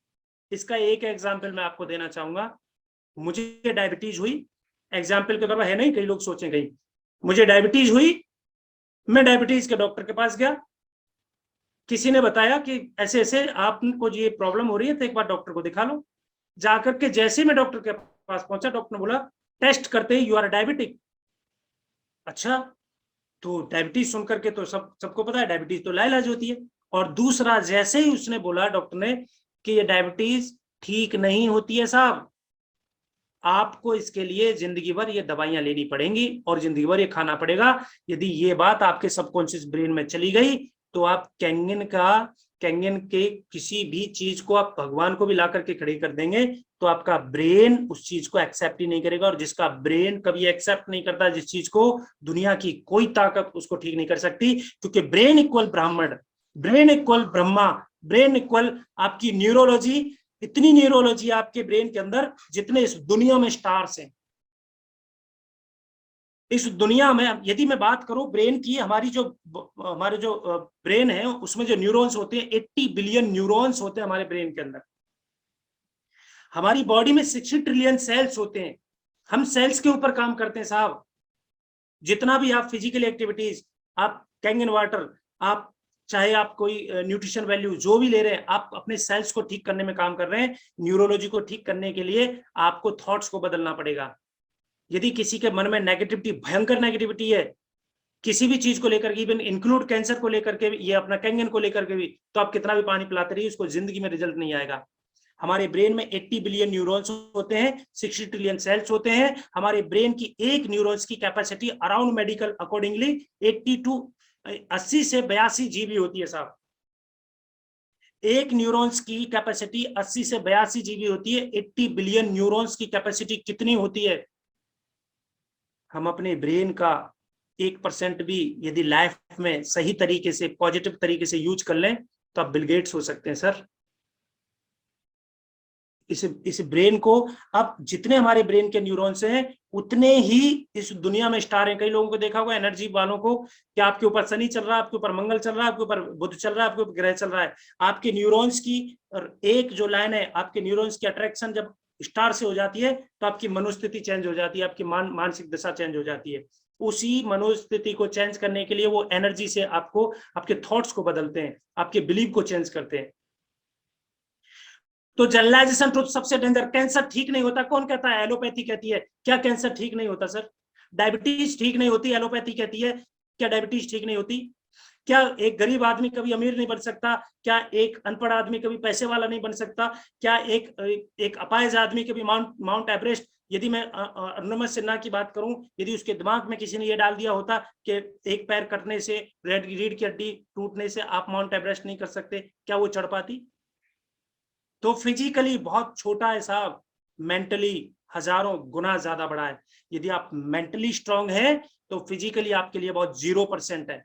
इसका एक एग्जांपल मैं आपको देना चाहूंगा। मुझे डायबिटीज हुई, एग्जाम्पल के तौर पर है नहीं, कई लोग सोचेंगे, मुझे डायबिटीज हुई, मैं डायबिटीज के डॉक्टर के पास गया, किसी ने बताया कि ऐसे ऐसे आपको ये प्रॉब्लम हो रही है, तो एक बार डॉक्टर को दिखा लो। जाकर के जैसे मैं डॉक्टर के पास पहुंचा, डॉक्टर ने बोला टेस्ट करते ही यू आर डायबिटिक। अच्छा, तो डायबिटीज सुन करके तो सबको पता है डायबिटीज तो लाइलाज होती है। और दूसरा, जैसे ही उसने बोला डॉक्टर ने कि ये डायबिटीज ठीक नहीं होती है साहब, आपको इसके लिए जिंदगी भर ये दवाइयां लेनी पड़ेंगी और जिंदगी भर ये खाना पड़ेगा। यदि ये बात आपके सबकॉन्शियस ब्रेन में चली गई, तो आप कैंगन के किसी भी चीज को आप भगवान को भी ला करके खड़ी कर देंगे, तो आपका ब्रेन उस चीज को एक्सेप्ट ही नहीं करेगा। और जिसका ब्रेन कभी एक्सेप्ट नहीं करता जिस चीज को, दुनिया की कोई ताकत उसको ठीक नहीं कर सकती, क्योंकि ब्रेन इक्वल ब्राह्मण, brain equal Brahma, brain equal आपकी न्यूरोलॉजी। इतनी न्यूरोलॉजी आपके ब्रेन के अंदर जितने इस दुनिया में स्टार्स हैं। इस दुनिया में यदि मैं बात करूं ब्रेन की, हमारे जो ब्रेन है उसमें जो न्यूरॉन्स होते हैं, 80 बिलियन न्यूरॉन्स होते हैं हमारे ब्रेन के अंदर। हमारी बॉडी में 60 ट्रिलियन सेल्स होते हैं। हम सेल्स के ऊपर काम करते हैं साहब। जितना भी आप फिजिकल एक्टिविटीज, आप कैंगन वाटर, आप चाहे आप कोई न्यूट्रिशन वैल्यू जो भी ले रहे हैं, आप अपने सेल्स को ठीक करने में काम कर रहे हैं। न्यूरोलॉजी को ठीक करने के लिए आपको थॉट्स को बदलना पड़ेगा। यदि किसी के मन में नेगेटिविटी, भयंकर नेगेटिविटी है किसी भी चीज को लेकर के, इवन इंक्लूड कैंसर को लेकर के, ये अपना कैंगन को लेकर के भी, तो आप कितना भी पानी पिलाते रहिए, उसको जिंदगी में रिजल्ट नहीं आएगा। हमारे ब्रेन में 80 बिलियन न्यूरॉन्स होते हैं, 60 ट्रिलियन सेल्स होते हैं। हमारे ब्रेन की एक न्यूरॉन्स की कैपेसिटी अराउंड मेडिकल अकॉर्डिंगली 80 से 82 जीबी होती है साहब। एक न्यूरॉन्स की कैपेसिटी 80 से 82 जीबी होती है। 80 बिलियन न्यूरॉन्स की कैपेसिटी कितनी होती है? हम अपने ब्रेन का 1% भी यदि लाइफ में सही तरीके से, पॉजिटिव तरीके से यूज कर लें, तो आप बिल गेट्स हो सकते हैं सर। इस ब्रेन को, अब जितने हमारे ब्रेन के न्यूरॉन्स हैं उतने ही इस दुनिया में स्टार हैं। कई लोगों को देखा होगा एनर्जी वालों को, कि आपके ऊपर शनि चल रहा है, आपके ऊपर मंगल चल रहा है, आपके ऊपर बुध चल रहा है, आपके ऊपर ग्रह चल रहा है, आपके न्यूरॉन्स की एक जो लाइन है, आपके न्यूरॉन्स की अट्रैक्शन जब स्टार से हो जाती है, तो आपकी मनोस्थिति चेंज हो जाती है, आपकी मानसिक दशा चेंज हो जाती है। उसी मनोस्थिति को चेंज करने के लिए वो एनर्जी से आपको, आपके थॉट्स को बदलते हैं, आपके बिलीव को चेंज करते हैं। तो जनरलाइजेशन ट्रुथ सबसे डेंजर। कैंसर ठीक नहीं होता, कौन कहता है? एलोपैथी कहती है। क्या कैंसर ठीक नहीं होता सर? डायबिटीज ठीक नहीं होती, एलोपैथी कहती है। क्या डायबिटीज ठीक नहीं होती? क्या एक गरीब आदमी कभी अमीर नहीं बन सकता? क्या एक अनपढ़ आदमी कभी पैसे वाला नहीं बन सकता? क्या एक अपाहिज आदमी कभी माउंट एवरेस्ट, यदि मैं अनुमत सिन्हा की बात करूं, यदि उसके दिमाग में किसी ने ये डाल दिया होता कि एक पैर कटने से, रीढ़ की हड्डी टूटने से आप माउंट एवरेस्ट नहीं कर सकते, क्या वो चढ़ पाती? तो फिजिकली बहुत छोटा है साहब, मेंटली हजारों गुना ज्यादा बड़ा है। यदि आप मेंटली स्ट्रांग है तो फिजिकली आपके लिए बहुत 0% है।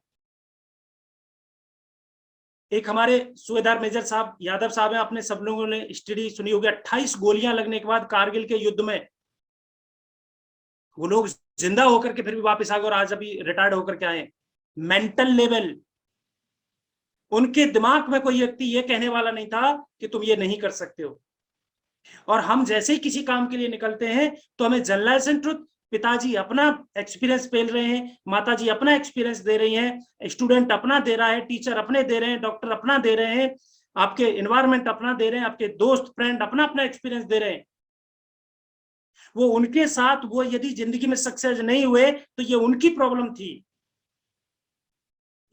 एक हमारे सूबेदार मेजर साहब यादव साहब है, आपने सब लोगों ने स्टडी सुनी होगी, 28 गोलियां लगने के बाद कारगिल के युद्ध में वो लोग जिंदा होकर के फिर भी वापस आ गए और आज अभी रिटायर्ड होकर के आए। मेंटल लेवल, उनके दिमाग में कोई व्यक्ति ये कहने वाला नहीं था कि तुम ये नहीं कर सकते हो। और हम जैसे ही किसी काम के लिए निकलते हैं तो हमें जनरलाइजेशन ट्रुथ, पिताजी अपना एक्सपीरियंस पेल रहे हैं, माताजी अपना एक्सपीरियंस दे रही हैं, स्टूडेंट अपना दे रहा है, टीचर अपने दे रहे हैं, डॉक्टर अपना दे रहे हैं, आपके एनवायरमेंट अपना दे रहे हैं, आपके दोस्त फ्रेंड अपना अपना एक्सपीरियंस दे रहे हैं। वो उनके साथ वो यदि जिंदगी में सक्सेस नहीं हुए तो ये उनकी प्रॉब्लम थी,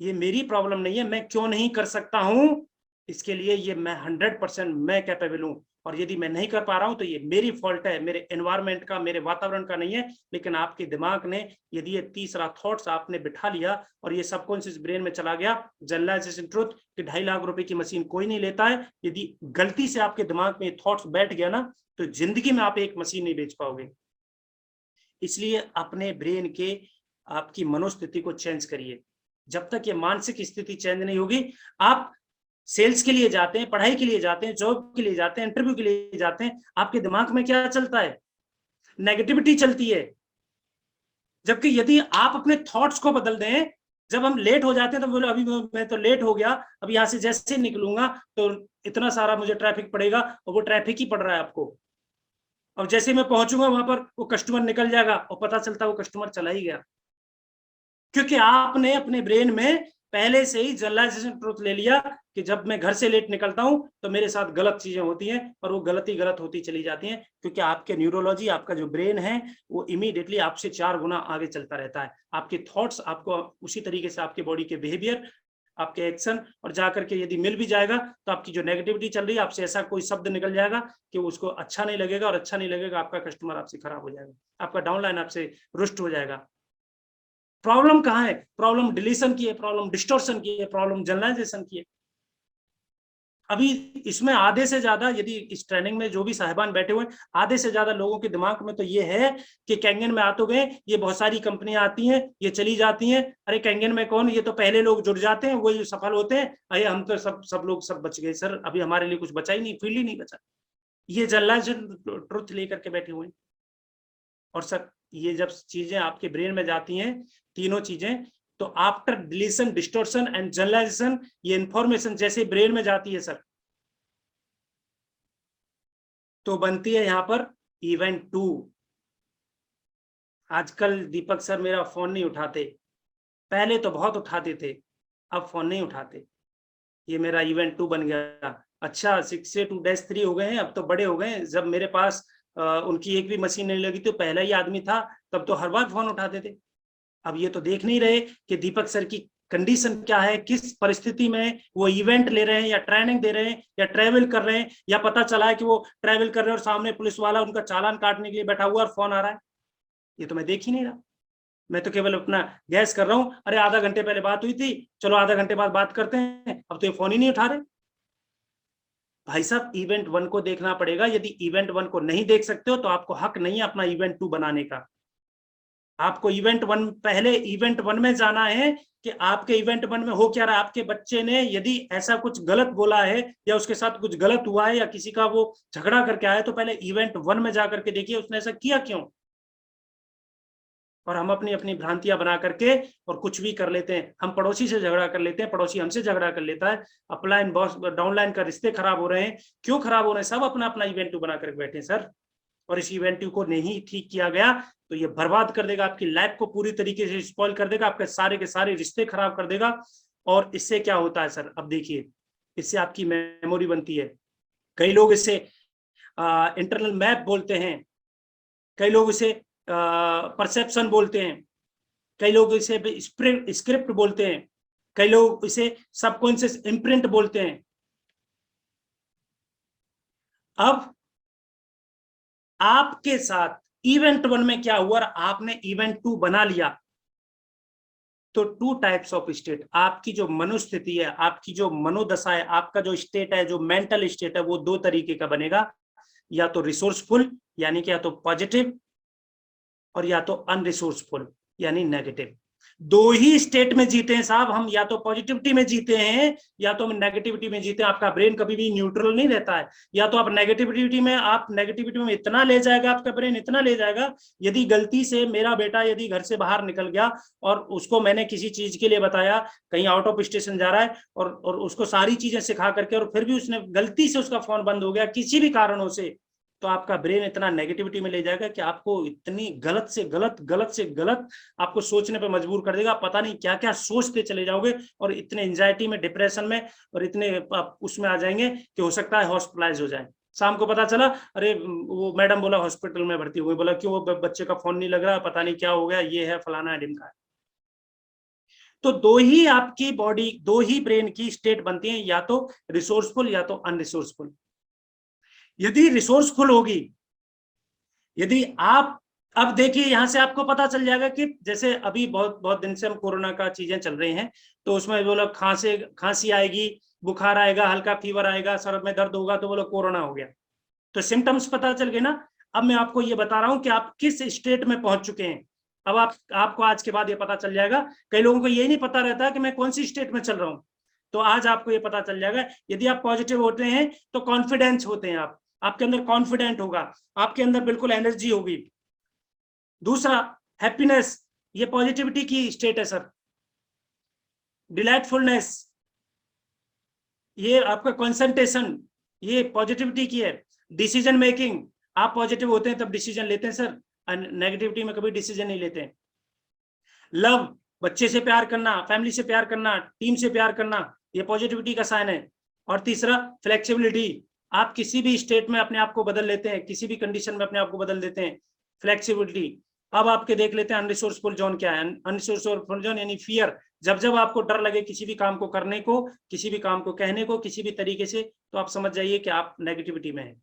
ये मेरी प्रॉब्लम नहीं है। मैं क्यों नहीं कर सकता हूं, इसके लिए ये मैं 100% मैं कैपेबल हूं। और यदि मैं नहीं कर पा रहा हूं तो ये मेरी फॉल्ट है, मेरे एनवायरमेंट का, मेरे वातावरण का नहीं है। लेकिन आपके दिमाग ने यदि ये तीसरा थॉट्स आपने बिठा लिया और ये सबकॉन्शियस ब्रेन में चला गया, जनरलाइजेशन ट्रुथ कि 2.5 लाख रुपए की मशीन कोई नहीं लेता है, यदि गलती से आपके दिमाग में थॉट्स बैठ गया ना तो जिंदगी में आप एक मशीन नहीं बेच पाओगे। इसलिए अपने ब्रेन के आपकी मनोस्थिति को चेंज करिए। जब तक ये मानसिक स्थिति चेंज नहीं होगी, आप सेल्स के लिए जाते हैं, पढ़ाई के लिए जाते हैं, जॉब के लिए जाते हैं, इंटरव्यू के लिए जाते हैं, आपके दिमाग में क्या चलता है? नेगेटिविटी चलती है। जबकि यदि आप अपने थॉट्स को बदल दें, जब हम लेट हो जाते हैं तो बोले अभी मैं तो लेट हो गया, अब यहां से जैसे निकलूंगा तो इतना सारा मुझे ट्रैफिक पड़ेगा, और वो ट्रैफिक ही पड़ रहा है आपको। और जैसे मैं पहुंचूंगा वहां पर वो कस्टमर निकल जाएगा और पता चलता वो कस्टमर चला ही गया, क्योंकि आपने अपने ब्रेन में पहले से ही जनरलाइजेशन ट्रुथ ले लिया कि जब मैं घर से लेट निकलता हूं तो मेरे साथ गलत चीजें होती हैं, और वो गलत होती चली जाती हैं, क्योंकि आपके न्यूरोलॉजी, आपका जो ब्रेन है वो इमीडिएटली आपसे 4 गुना आगे चलता रहता है। आपके थॉट्स आपको उसी तरीके से आपके बॉडी के बिहेवियर, आपके एक्शन, और जाकर के यदि मिल भी जाएगा तो आपकी जो नेगेटिविटी चल रही है, आपसे ऐसा कोई शब्द निकल जाएगा कि उसको अच्छा नहीं लगेगा, और अच्छा नहीं लगेगा आपका कस्टमर आपसे खराब हो जाएगा, आपका डाउनलाइन आपसे रुष्ट हो जाएगा। प्रॉब्लम कहाँ है? प्रॉब्लम डिलीशन की है, प्रॉब्लम डिस्टॉर्शन की है, प्रॉब्लम जनरलाइजेशन की है। अभी इसमें आधे से ज्यादा, यदि इस ट्रेनिंग में जो भी साहिबान बैठे हुए हैं, आधे से ज्यादा लोगों के दिमाग में तो ये है कि कैंगन में आ तो गए, ये बहुत सारी कंपनियां आती हैं, ये चली जाती हैं, अरे कैंगन में कौन, ये तो पहले लोग जुड़ जाते हैं, वही सफल होते हैं, अरे हम तो सब लोग सब बच गए सर, अभी हमारे लिए कुछ बचा ही नहीं, फील्ड ही नहीं बचा। ये जनरलाइजेशन ट्रुथ लेकर के बैठे हुए हैं। और सर ये जब चीजें आपके ब्रेन में जाती हैं, तीनों चीजें, तो after deletion, distortion and generalisation, ये इंफॉर्मेशन जैसे ब्रेन में जाती है सर, तो बनती है यहां पर इवेंट 2। आजकल दीपक सर मेरा फोन नहीं उठाते, पहले तो बहुत उठाते थे, अब फोन नहीं उठाते। ये मेरा इवेंट 2 बन गया। अच्छा 6 से 2-3 हो गए हैं, अब तो बड़े हो गए हैं। जब मेरे पास उनकी एक भी मशीन नहीं लगी तो पहला ही आदमी था, तब तो हर बार फोन उठाते थे। अब ये तो देख नहीं रहे कि दीपक सर की कंडीशन क्या है, किस परिस्थिति में वो इवेंट ले रहे हैं, या ट्रेनिंग दे रहे हैं, या ट्रेवल कर रहे हैं, या पता चला है कि वो ट्रेवल कर रहे हैं और सामने पुलिस वाला उनका चालान काटने के लिए बैठा हुआ और फोन आ रहा है। ये तो मैं देख ही नहीं रहा, मैं तो केवल अपना गैस कर रहा हूं, अरे आधा घंटे पहले बात हुई थी, चलो आधा घंटे बाद बात करते हैं, अब तो ये फोन ही नहीं उठा रहे। भाई साहब इवेंट 1 को देखना पड़ेगा, यदि इवेंट 1 को नहीं देख सकते हो तो आपको हक नहीं है अपना इवेंट 2 बनाने का। आपको इवेंट 1, पहले इवेंट 1 में जाना है कि आपके इवेंट 1 में हो क्या रहा है। आपके बच्चे ने यदि ऐसा कुछ गलत बोला है, या उसके साथ कुछ गलत हुआ है, या किसी का वो झगड़ा करके आया, तो पहले इवेंट 1 में जाकर के देखिए उसने ऐसा किया क्यों। और हम अपनी अपनी भ्रांतियां बना करके और कुछ भी कर लेते हैं। हम पड़ोसी से झगड़ा कर लेते हैं, पड़ोसी हमसे झगड़ा कर लेता है, अपलाइन बॉस डाउनलाइन का रिश्ते खराब हो रहे हैं। क्यों खराब हो रहे हैं? सब अपना अपना इवेंट 2 बना कर बैठे हैं सर, और इस इवेंट 2 को नहीं ठीक किया गया तो ये बर्बाद कर देगा, आपकी लाइफ को पूरी तरीके से स्पॉइल कर देगा, आपके सारे के सारे रिश्ते खराब कर देगा। और इससे क्या होता है सर, अब देखिए, इससे आपकी मेमोरी बनती है, कई लोग इसे इंटरनल मैप बोलते हैं, कई लोग इसे परसेप्शन बोलते हैं, कई लोग इसे स्क्रिप्ट बोलते हैं, कई लोग इसे सबकॉन्शियस इम्प्रिंट बोलते हैं। अब आपके साथ इवेंट 1 में क्या हुआ, आपने इवेंट 2 बना लिया, तो 2 टाइप्स ऑफ स्टेट, आपकी जो मनोस्थिति है, आपकी जो मनोदशा है, आपका जो स्टेट है, जो मेंटल स्टेट है, वो 2 तरीके का बनेगा, या तो रिसोर्सफुल यानी कि या तो पॉजिटिव, और या तो अनरिसोर्सफुल यानी नेगेटिव। 2 ही स्टेट में जीते हैं साहब हम, या तो पॉजिटिविटी में जीते हैं या तो हम नेगेटिविटी में जीते हैं। आपका ब्रेन कभी भी न्यूट्रल नहीं रहता है, या तो आप नेगेटिविटी में इतना ले जाएगा, आपका ब्रेन इतना ले जाएगा, यदि गलती से मेरा बेटा यदि घर से बाहर निकल गया और उसको मैंने किसी चीज के लिए बताया, कहीं आउट ऑफ स्टेशन जा रहा है, और उसको सारी चीजें सिखा करके, और फिर भी उसने गलती से उसका फोन बंद हो गया किसी भी कारणों से, तो आपका ब्रेन इतना नेगेटिविटी में ले जाएगा कि आपको इतनी गलत से गलत आपको सोचने पे मजबूर कर देगा, पता नहीं क्या क्या सोचते चले जाओगे, और इतने एंजाइटी में, डिप्रेशन में, और इतने उसमें आ जाएंगे कि हो सकता है हॉस्पिटलाइज हो जाए। शाम को पता चला, अरे वो मैडम बोला हॉस्पिटल में भर्ती हुई, बोला क्यों, वो बच्चे का फोन नहीं लग रहा, पता नहीं क्या हो गया, ये है फलाना है ढिमका है। तो 2 ही आपकी बॉडी, 2 ही ब्रेन की स्टेट बनती है, या तो रिसोर्सफुल या तो अनरिसोर्सफुल। यदि रिसोर्सफुल होगी, यदि आप, अब देखिए यहां से आपको पता चल जाएगा कि जैसे अभी बहुत बहुत दिन से हम कोरोना का चीजें चल रही हैं, तो उसमें वो लोग खांसी आएगी, बुखार आएगा, हल्का फीवर आएगा, सर में दर्द होगा, तो वो लोग कोरोना हो गया, तो सिम्टम्स पता चल गए ना। अब मैं आपको ये बता रहा हूं कि आप किस स्टेट में पहुंच चुके हैं। अब आपको आज के बाद ये पता चल जाएगा। कई लोगों को ये नहीं पता रहता कि मैं कौन सी स्टेट में चल रहा हूं, तो आज आपको ये पता चल जाएगा। यदि आप पॉजिटिव होते हैं तो कॉन्फिडेंस होते हैं, आपके अंदर कॉन्फिडेंट होगा, आपके अंदर बिल्कुल एनर्जी होगी। दूसरा, हैप्पीनेस, ये पॉजिटिविटी की स्टेट है सर। डिलाइटफुलनेस, ये आपका कंसंट्रेशन, ये पॉजिटिविटी की है। डिसीजन मेकिंग, आप पॉजिटिव होते हैं तब डिसीजन लेते हैं सर, नेगेटिविटी में कभी डिसीजन नहीं लेते हैं। लव, बच्चे से प्यार करना, फैमिली से प्यार करना, टीम से प्यार करना, ये पॉजिटिविटी का साइन है। और तीसरा, फ्लेक्सिबिलिटी, आप किसी भी स्टेट में अपने आप को बदल लेते हैं, किसी भी कंडीशन में अपने आप को बदल देते हैं, फ्लेक्सिबिलिटी। अब आपके देख लेते हैं अनरिसोर्सफुल जोन क्या है। अनरिसोर्सफुल जोन यानी फियर, जब आप आपको डर लगे किसी भी काम को करने को, किसी भी काम को कहने को, किसी भी तरीके से, तो आप समझ जाइए कि आप नेगेटिविटी में हैं,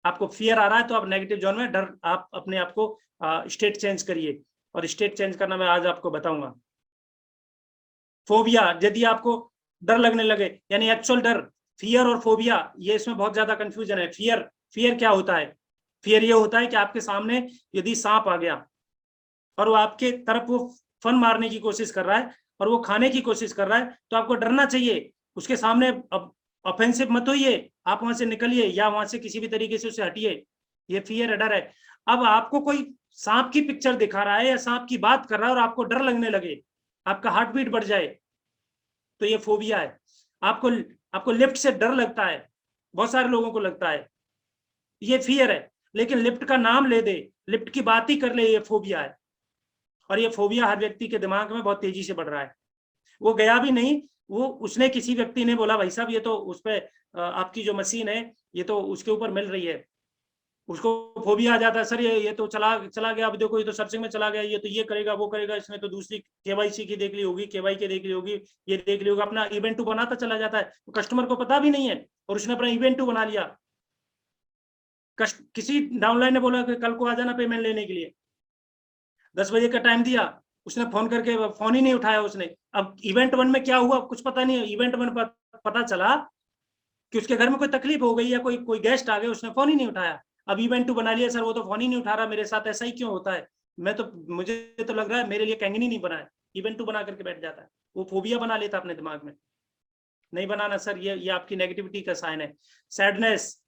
आपको फियर आ रहा है, तो आप नेगेटिव जोन में, डर, आप अपने आप को स्टेट चेंज करिए, और स्टेट चेंज करना मैं आज आपको बताऊंगा। फोबिया, यदि आपको डर लगने लगे, यानी एक्चुअल डर, फियर और फोबिया, ये इसमें बहुत ज्यादा कंफ्यूजन है। फियर क्या होता है? फियर ये होता है कि आपके सामने यदि सांप आ गया और वो आपके तरफ वो फन मारने की कोशिश कर रहा है और वो खाने की कोशिश कर रहा है, तो आपको डरना चाहिए उसके सामने। अब ऑफेंसिव मत होइए, आप वहां से निकलिए या वहां से किसी भी तरीके से उसे हटिए, ये फियर है, डर है। अब आपको कोई सांप की पिक्चर दिखा रहा है या सांप की बात कर रहा है और आपको डर लगने लगे, आपका हार्ट बीट बढ़ जाए, तो ये फोबिया है। आपको लिफ्ट से डर लगता है, बहुत सारे लोगों को लगता है, ये फियर है। लेकिन लिफ्ट का नाम ले दे, लिफ्ट की बात ही कर ले, ये फोबिया है। और ये फोबिया हर व्यक्ति के दिमाग में बहुत तेजी से बढ़ रहा है। वो गया भी नहीं, वो उसने, किसी व्यक्ति ने बोला भाई साहब ये तो उस पर आपकी जो मशीन है ये तो उसके ऊपर मिल रही है, उसको फोबिया आ जाता है, सर ये तो चला गया, अब देखो ये तो सर्चिंग में चला गया, ये तो ये करेगा वो करेगा, इसमें तो दूसरी केवाईसी की देख ली होगी, केवाई के देख ली होगी, ये देख ली होगा, अपना इवेंट 2 बनाता चला जाता है, तो कस्टमर को पता भी नहीं है और उसने अपना इवेंट 2 बना लिया। किसी डाउनलाइन ने बोला कि कल को आ जाना पेमेंट लेने के लिए, 10 बजे का टाइम दिया, उसने फोन करके फोन ही नहीं उठाया उसने। अब इवेंट 1 में क्या हुआ कुछ पता नहीं है, इवेंट 1 में पता चला कि उसके घर में कोई तकलीफ हो गई या कोई गेस्ट आ गए, उसने फोन ही नहीं उठाया। अब इवेंट 2 बना लिया, सर वो तो फोन ही नहीं उठा रहा, मेरे साथ ऐसा ही क्यों होता है, मुझे तो लग रहा है मेरे लिए कैंगनी नहीं बना है, इवेंट 2 बना करके बैठ जाता है, वो फोबिया बना लेता अपने दिमाग में। नहीं बनाना सर, ये आपकी नेगेटिविटी का साइन है। सैडनेस,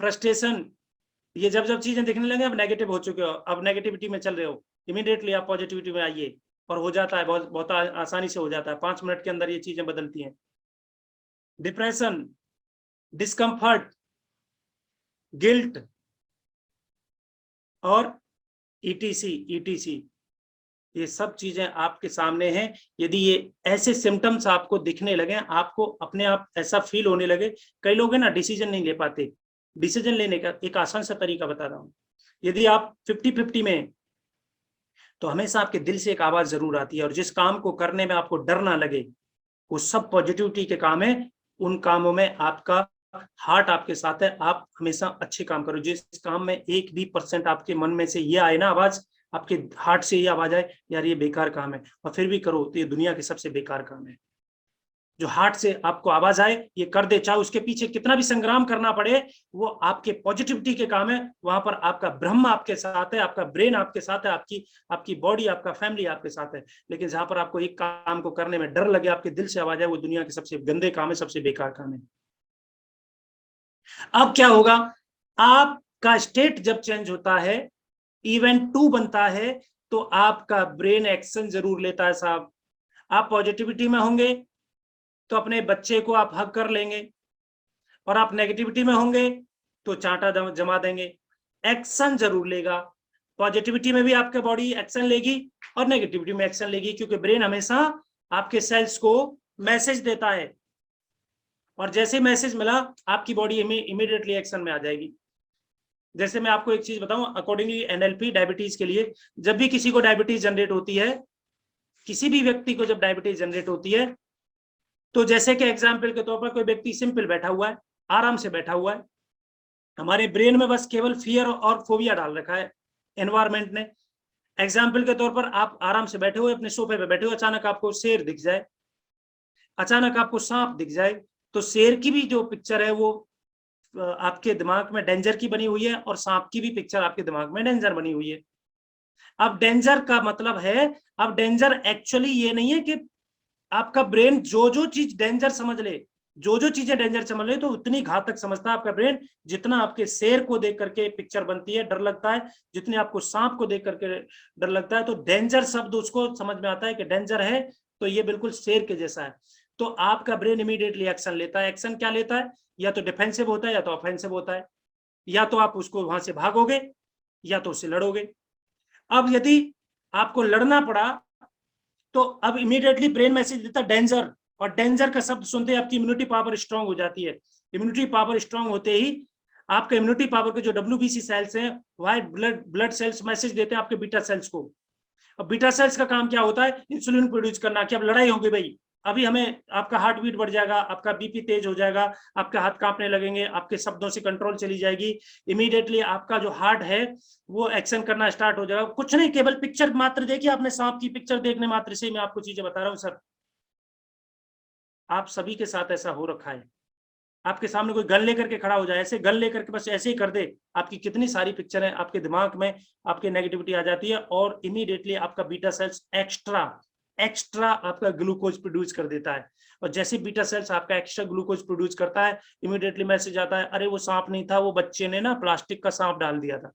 फ्रस्ट्रेशन, ये जब चीजें दिखने लगे, अब नेगेटिव हो चुके हो, अब नेगेटिविटी में चल रहे हो, इमीडिएटली आप पॉजिटिविटी में आइए, और हो जाता है, बहुत बहुत आसानी से हो जाता है, 5 मिनट के अंदर ये चीजें बदलती हैं। डिप्रेशन, डिस्कम्फर्ट, गिल्ट और ईटीसी, ये सब चीजें आपके सामने हैं। यदि ये ऐसे सिम्टम्स आपको दिखने लगे, आपको अपने आप ऐसा फील होने लगे, कई लोग है ना डिसीजन नहीं ले पाते। डिसीजन लेने का एक आसान सा तरीका बता रहा हूँ। यदि आप 50-50 में, तो हमेशा आपके दिल से एक आवाज जरूर आती है, और जिस काम को करने में आपको डर ना लगे, वो सब पॉजिटिविटी के काम है। उन कामों में आपका हार्ट आपके साथ है, आप हमेशा अच्छे काम करो। जिस काम में 1% आपके मन में से ये आए ना आवाज, आपके हार्ट से ये आवाज आए, यार ये बेकार काम है, और फिर भी करो, तो ये दुनिया के सबसे बेकार काम है। जो हार्ट से आपको आवाज आए, ये कर दे, चाहे उसके पीछे कितना भी संग्राम करना पड़े, वो आपके पॉजिटिविटी के काम है। वहां पर आपका ब्रह्म आपके साथ है, आपका ब्रेन आपके साथ है, आपकी बॉडी, आपका फैमिली आपके साथ है। लेकिन जहां पर आपको एक काम को करने में डर लगे, आपके दिल से आवाज आए, वो दुनिया के सबसे गंदे काम है, सबसे बेकार काम है। अब क्या होगा, आपका स्टेट जब चेंज होता है, इवेंट 2 बनता है, तो आपका ब्रेन एक्शन जरूर लेता है साहब। आप पॉजिटिविटी में होंगे तो अपने बच्चे को आप हग कर लेंगे, और आप नेगेटिविटी में होंगे तो चांटा जमा देंगे। एक्शन जरूर लेगा। पॉजिटिविटी में भी आपके बॉडी एक्शन लेगी और नेगेटिविटी में एक्शन लेगी, क्योंकि ब्रेन हमेशा आपके सेल्स को मैसेज देता है, और जैसे मैसेज मिला, आपकी बॉडी इमीडिएटली एक्शन में आ जाएगी। जैसे मैं आपको एक चीज बताऊं, अकॉर्डिंगली एनएलपी डायबिटीज के लिए, जब भी किसी को डायबिटीज जनरेट होती है, किसी भी व्यक्ति को जब डायबिटीज जनरेट होती है, तो जैसे कि एग्जाम्पल के तौर पर कोई व्यक्ति सिंपल बैठा हुआ है, आराम से बैठा हुआ है, हमारे ब्रेन में बस केवल फियर और फोबिया डाल रखा है एनवायरमेंट ने। एग्जाम्पल के तौर पर आप आराम से बैठे हुए अपने सोफे पे बैठे हुए, अचानक आपको शेर दिख जाए, अचानक आपको सांप दिख जाए, तो शेर की भी जो पिक्चर है वो आपके दिमाग में डेंजर की बनी हुई है, और सांप की भी पिक्चर आपके दिमाग में डेंजर बनी हुई है। अब डेंजर का मतलब है, अब डेंजर एक्चुअली ये नहीं है कि आपका ब्रेन जो जो चीज डेंजर समझ ले, जो जो चीजें डेंजर समझ ले, तो उतनी घातक समझता है आपका ब्रेन। जितना आपके शेर को देख करके पिक्चर बनती है, डर लगता है, जितने आपको सांप को देख करके डर लगता है, तो डेंजर शब्द उसको समझ में आता है कि डेंजर है, तो ये बिल्कुल शेर के जैसा है। तो आपका ब्रेन इमीडिएटली एक्शन लेता है। एक्शन क्या लेता है, या तो डिफेंसिव होता है या तो ऑफेंसिव होता है। या तो आप उसको वहां से भागोगे या तो उससे लड़ोगे। अब यदि आपको लड़ना पड़ा, तो अब इमीडिएटली ब्रेन मैसेज देता है डेंजर, और डेंजर का शब्द सुनते ही आपकी इम्यूनिटी पावर स्ट्रांग हो जाती है। इम्यूनिटी पावर स्ट्रांग होते ही आपके इम्यूनिटी पावर के जो WBC सेल्स हैं, व्हाइट ब्लड सेल्स मैसेज देते हैं आपके बीटा सेल्स को। अब बीटा सेल्स का काम क्या होता है, इंसुलिन प्रोड्यूस करना, कि अब लड़ाई होगी भाई, अभी हमें, आपका हार्ट बीट बढ़ जाएगा, आपका बीपी तेज हो जाएगा, आपके हाथ कांपने लगेंगे, आपके शब्दों से कंट्रोल चली जाएगी, इमीडिएटली आपका जो हार्ट है वो एक्शन करना स्टार्ट हो जाएगा। कुछ नहीं, केवल पिक्चर मात्र देखिए, आपने सांप की पिक्चर देखने मात्र से मैं आपको चीजें बता रहा हूँ सर। आप सभी के साथ ऐसा हो रखा है। आपके सामने कोई गन लेकर के खड़ा हो जाए, ऐसे गन लेकर के बस ऐसे ही कर दे, आपकी कितनी सारी पिक्चर है आपके दिमाग में, आपकी नेगेटिविटी आ जाती है, और इमीडिएटली आपका बीटा सेल्स एक्स्ट्रा आपका ग्लूकोज प्रोड्यूस कर देता है। और जैसे बीटा सेल्स आपका एक्स्ट्रा ग्लूकोज प्रोड्यूस करता है, इमीडिएटली मैसेज आता है, अरे वो सांप नहीं था, वो बच्चे ने ना प्लास्टिक का सांप डाल दिया था।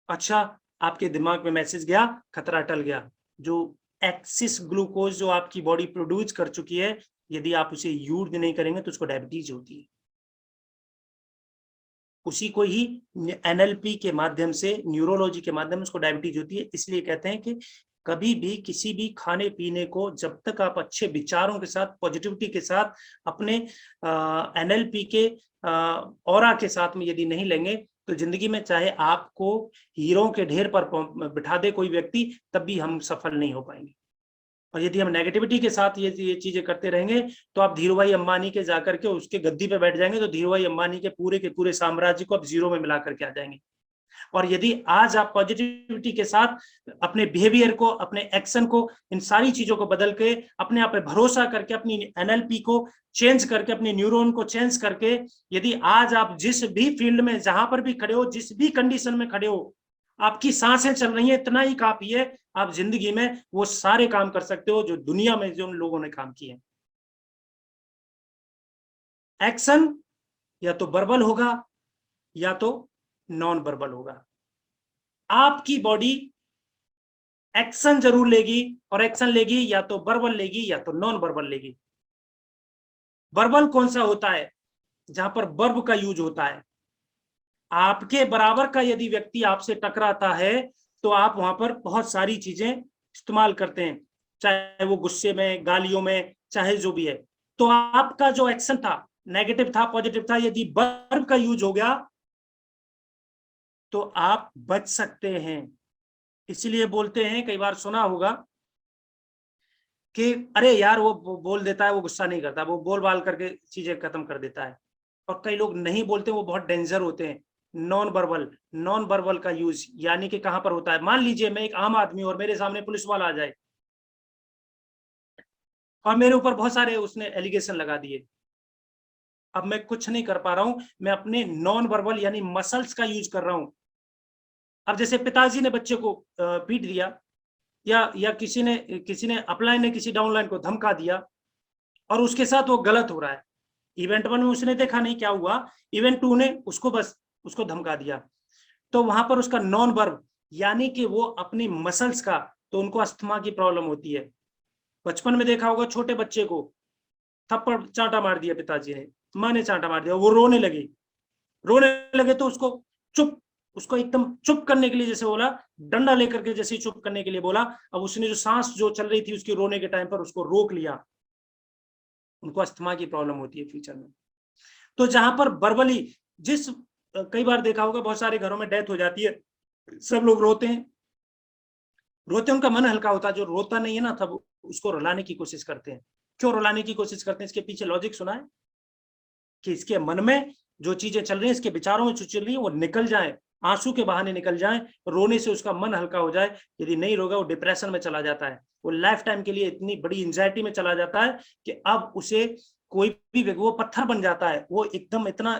अच्छा, आपके दिमाग में मैसेज गया, खतरा टल गया। जो एक्सिस ग्लूकोज जो आपकी बॉडी प्रोड्यूस कर चुकी है, यदि आप उसे यूज नहीं करेंगे तो उसको डायबिटीज होती है। उसी को ही एनएलपी के माध्यम से, न्यूरोलॉजी के माध्यम से उसको डायबिटीज होती है। इसलिए कहते हैं कि कभी भी किसी भी खाने पीने को जब तक आप अच्छे विचारों के साथ, पॉजिटिविटी के साथ, अपने एनएलपी के ऑरा के साथ में यदि नहीं लेंगे, तो जिंदगी में चाहे आपको हीरों के ढेर पर बिठा दे कोई व्यक्ति, तब भी हम सफल नहीं हो पाएंगे। और यदि हम नेगेटिविटी के साथ ये चीजें करते रहेंगे, तो आप धीरूभाई अंबानी के जाकर के उसके गद्दी पे बैठ जाएंगे, तो धीरूभाई अंबानी के पूरे साम्राज्य को आप जीरो में मिला करके आ जाएंगे। और यदि आज आप पॉजिटिविटी के साथ अपने बिहेवियर को, अपने एक्शन को, इन सारी चीजों को बदल के, अपने आप पे भरोसा करके, अपनी एनएलपी को चेंज करके, अपने न्यूरॉन को चेंज करके, यदि आज आप जिस भी फील्ड में, जहां पर भी खड़े हो, जिस भी कंडीशन में खड़े हो, आपकी सांसें चल रही है, इतना ही काफी है, आप जिंदगी में वो सारे काम कर सकते हो जो दुनिया में जो लोगों ने काम किए। एक्शन या तो वर्बल होगा या तो नॉन वर्बल होगा। आपकी बॉडी एक्शन जरूर लेगी, और एक्शन लेगी या तो वर्बल लेगी या तो नॉन वर्बल लेगी। वर्बल कौन सा होता है, जहां पर वर्ब का यूज होता है। आपके बराबर का यदि व्यक्ति आपसे टकराता है, तो आप वहां पर बहुत सारी चीजें इस्तेमाल करते हैं, चाहे वो गुस्से में, गालियों में, चाहे जो भी है। तो आपका जो एक्शन था नेगेटिव था, पॉजिटिव था, यदि वर्ब का यूज हो गया तो आप बच सकते हैं। इसीलिए बोलते हैं, कई बार सुना होगा कि अरे यार वो बोल देता है, वो गुस्सा नहीं करता, वो बोल बाल करके चीजें खत्म कर देता है। और कई लोग नहीं बोलते, वो बहुत डेंजर होते हैं। नॉन वर्बल का यूज यानी कि कहां पर होता है, मान लीजिए मैं एक आम आदमी और मेरे सामने पुलिस वाला आ जाए और मेरे ऊपर बहुत सारे उसने एलिगेशन लगा दिए। अब मैं कुछ नहीं कर पा रहा हूं, मैं अपने नॉन वर्बल यानी मसल्स का यूज कर रहा हूं। अब जैसे पिताजी ने बच्चे को पीट दिया, या किसी ने अपलाइन ने किसी डाउनलाइन को धमका दिया और उसके साथ वो गलत हो रहा है। इवेंट 1 में उसने देखा नहीं क्या हुआ, इवेंट 2 ने उसको धमका दिया। तो वहां पर उसका नॉन वर्ब यानी कि वो अपनी मसल्स का, तो उनको अस्थमा की प्रॉब्लम होती है। बचपन में देखा होगा छोटे बच्चे को थप्पड़ चांटा मार दिया पिताजी ने, माँ ने चांटा मार दिया, वो रोने लगे तो उसको एकदम चुप करने के लिए जैसे बोला, डंडा लेकर के जैसे चुप करने के लिए बोला। अब उसने जो सांस जो चल रही थी उसकी रोने के टाइम पर उसको रोक लिया। उनको अस्थमा की प्रॉब्लम होती है फ्यूचर में। तो जहां पर वर्बली कई बार देखा होगा बहुत सारे घरों में डेथ हो जाती है, सब लोग रोते उनका मन हल्का होता है। जो रोता नहीं है ना, तब उसको रुलाने की कोशिश करते हैं। क्यों रुलाने की कोशिश करते हैं? इसके पीछे लॉजिक सुना है कि इसके मन में जो चीजें चल रही हैं, इसके विचारों में जो चल रही है, वो निकल जाए, आंसू के बहाने निकल जाए, रोने से उसका मन हल्का हो जाए। यदि नहीं रोगा, वो डिप्रेशन में चला जाता है, वो लाइफ टाइम के लिए इतनी बड़ी एंजाइटी में चला जाता है कि अब उसे कोई भी वो पत्थर बन जाता है। वो एकदम इतना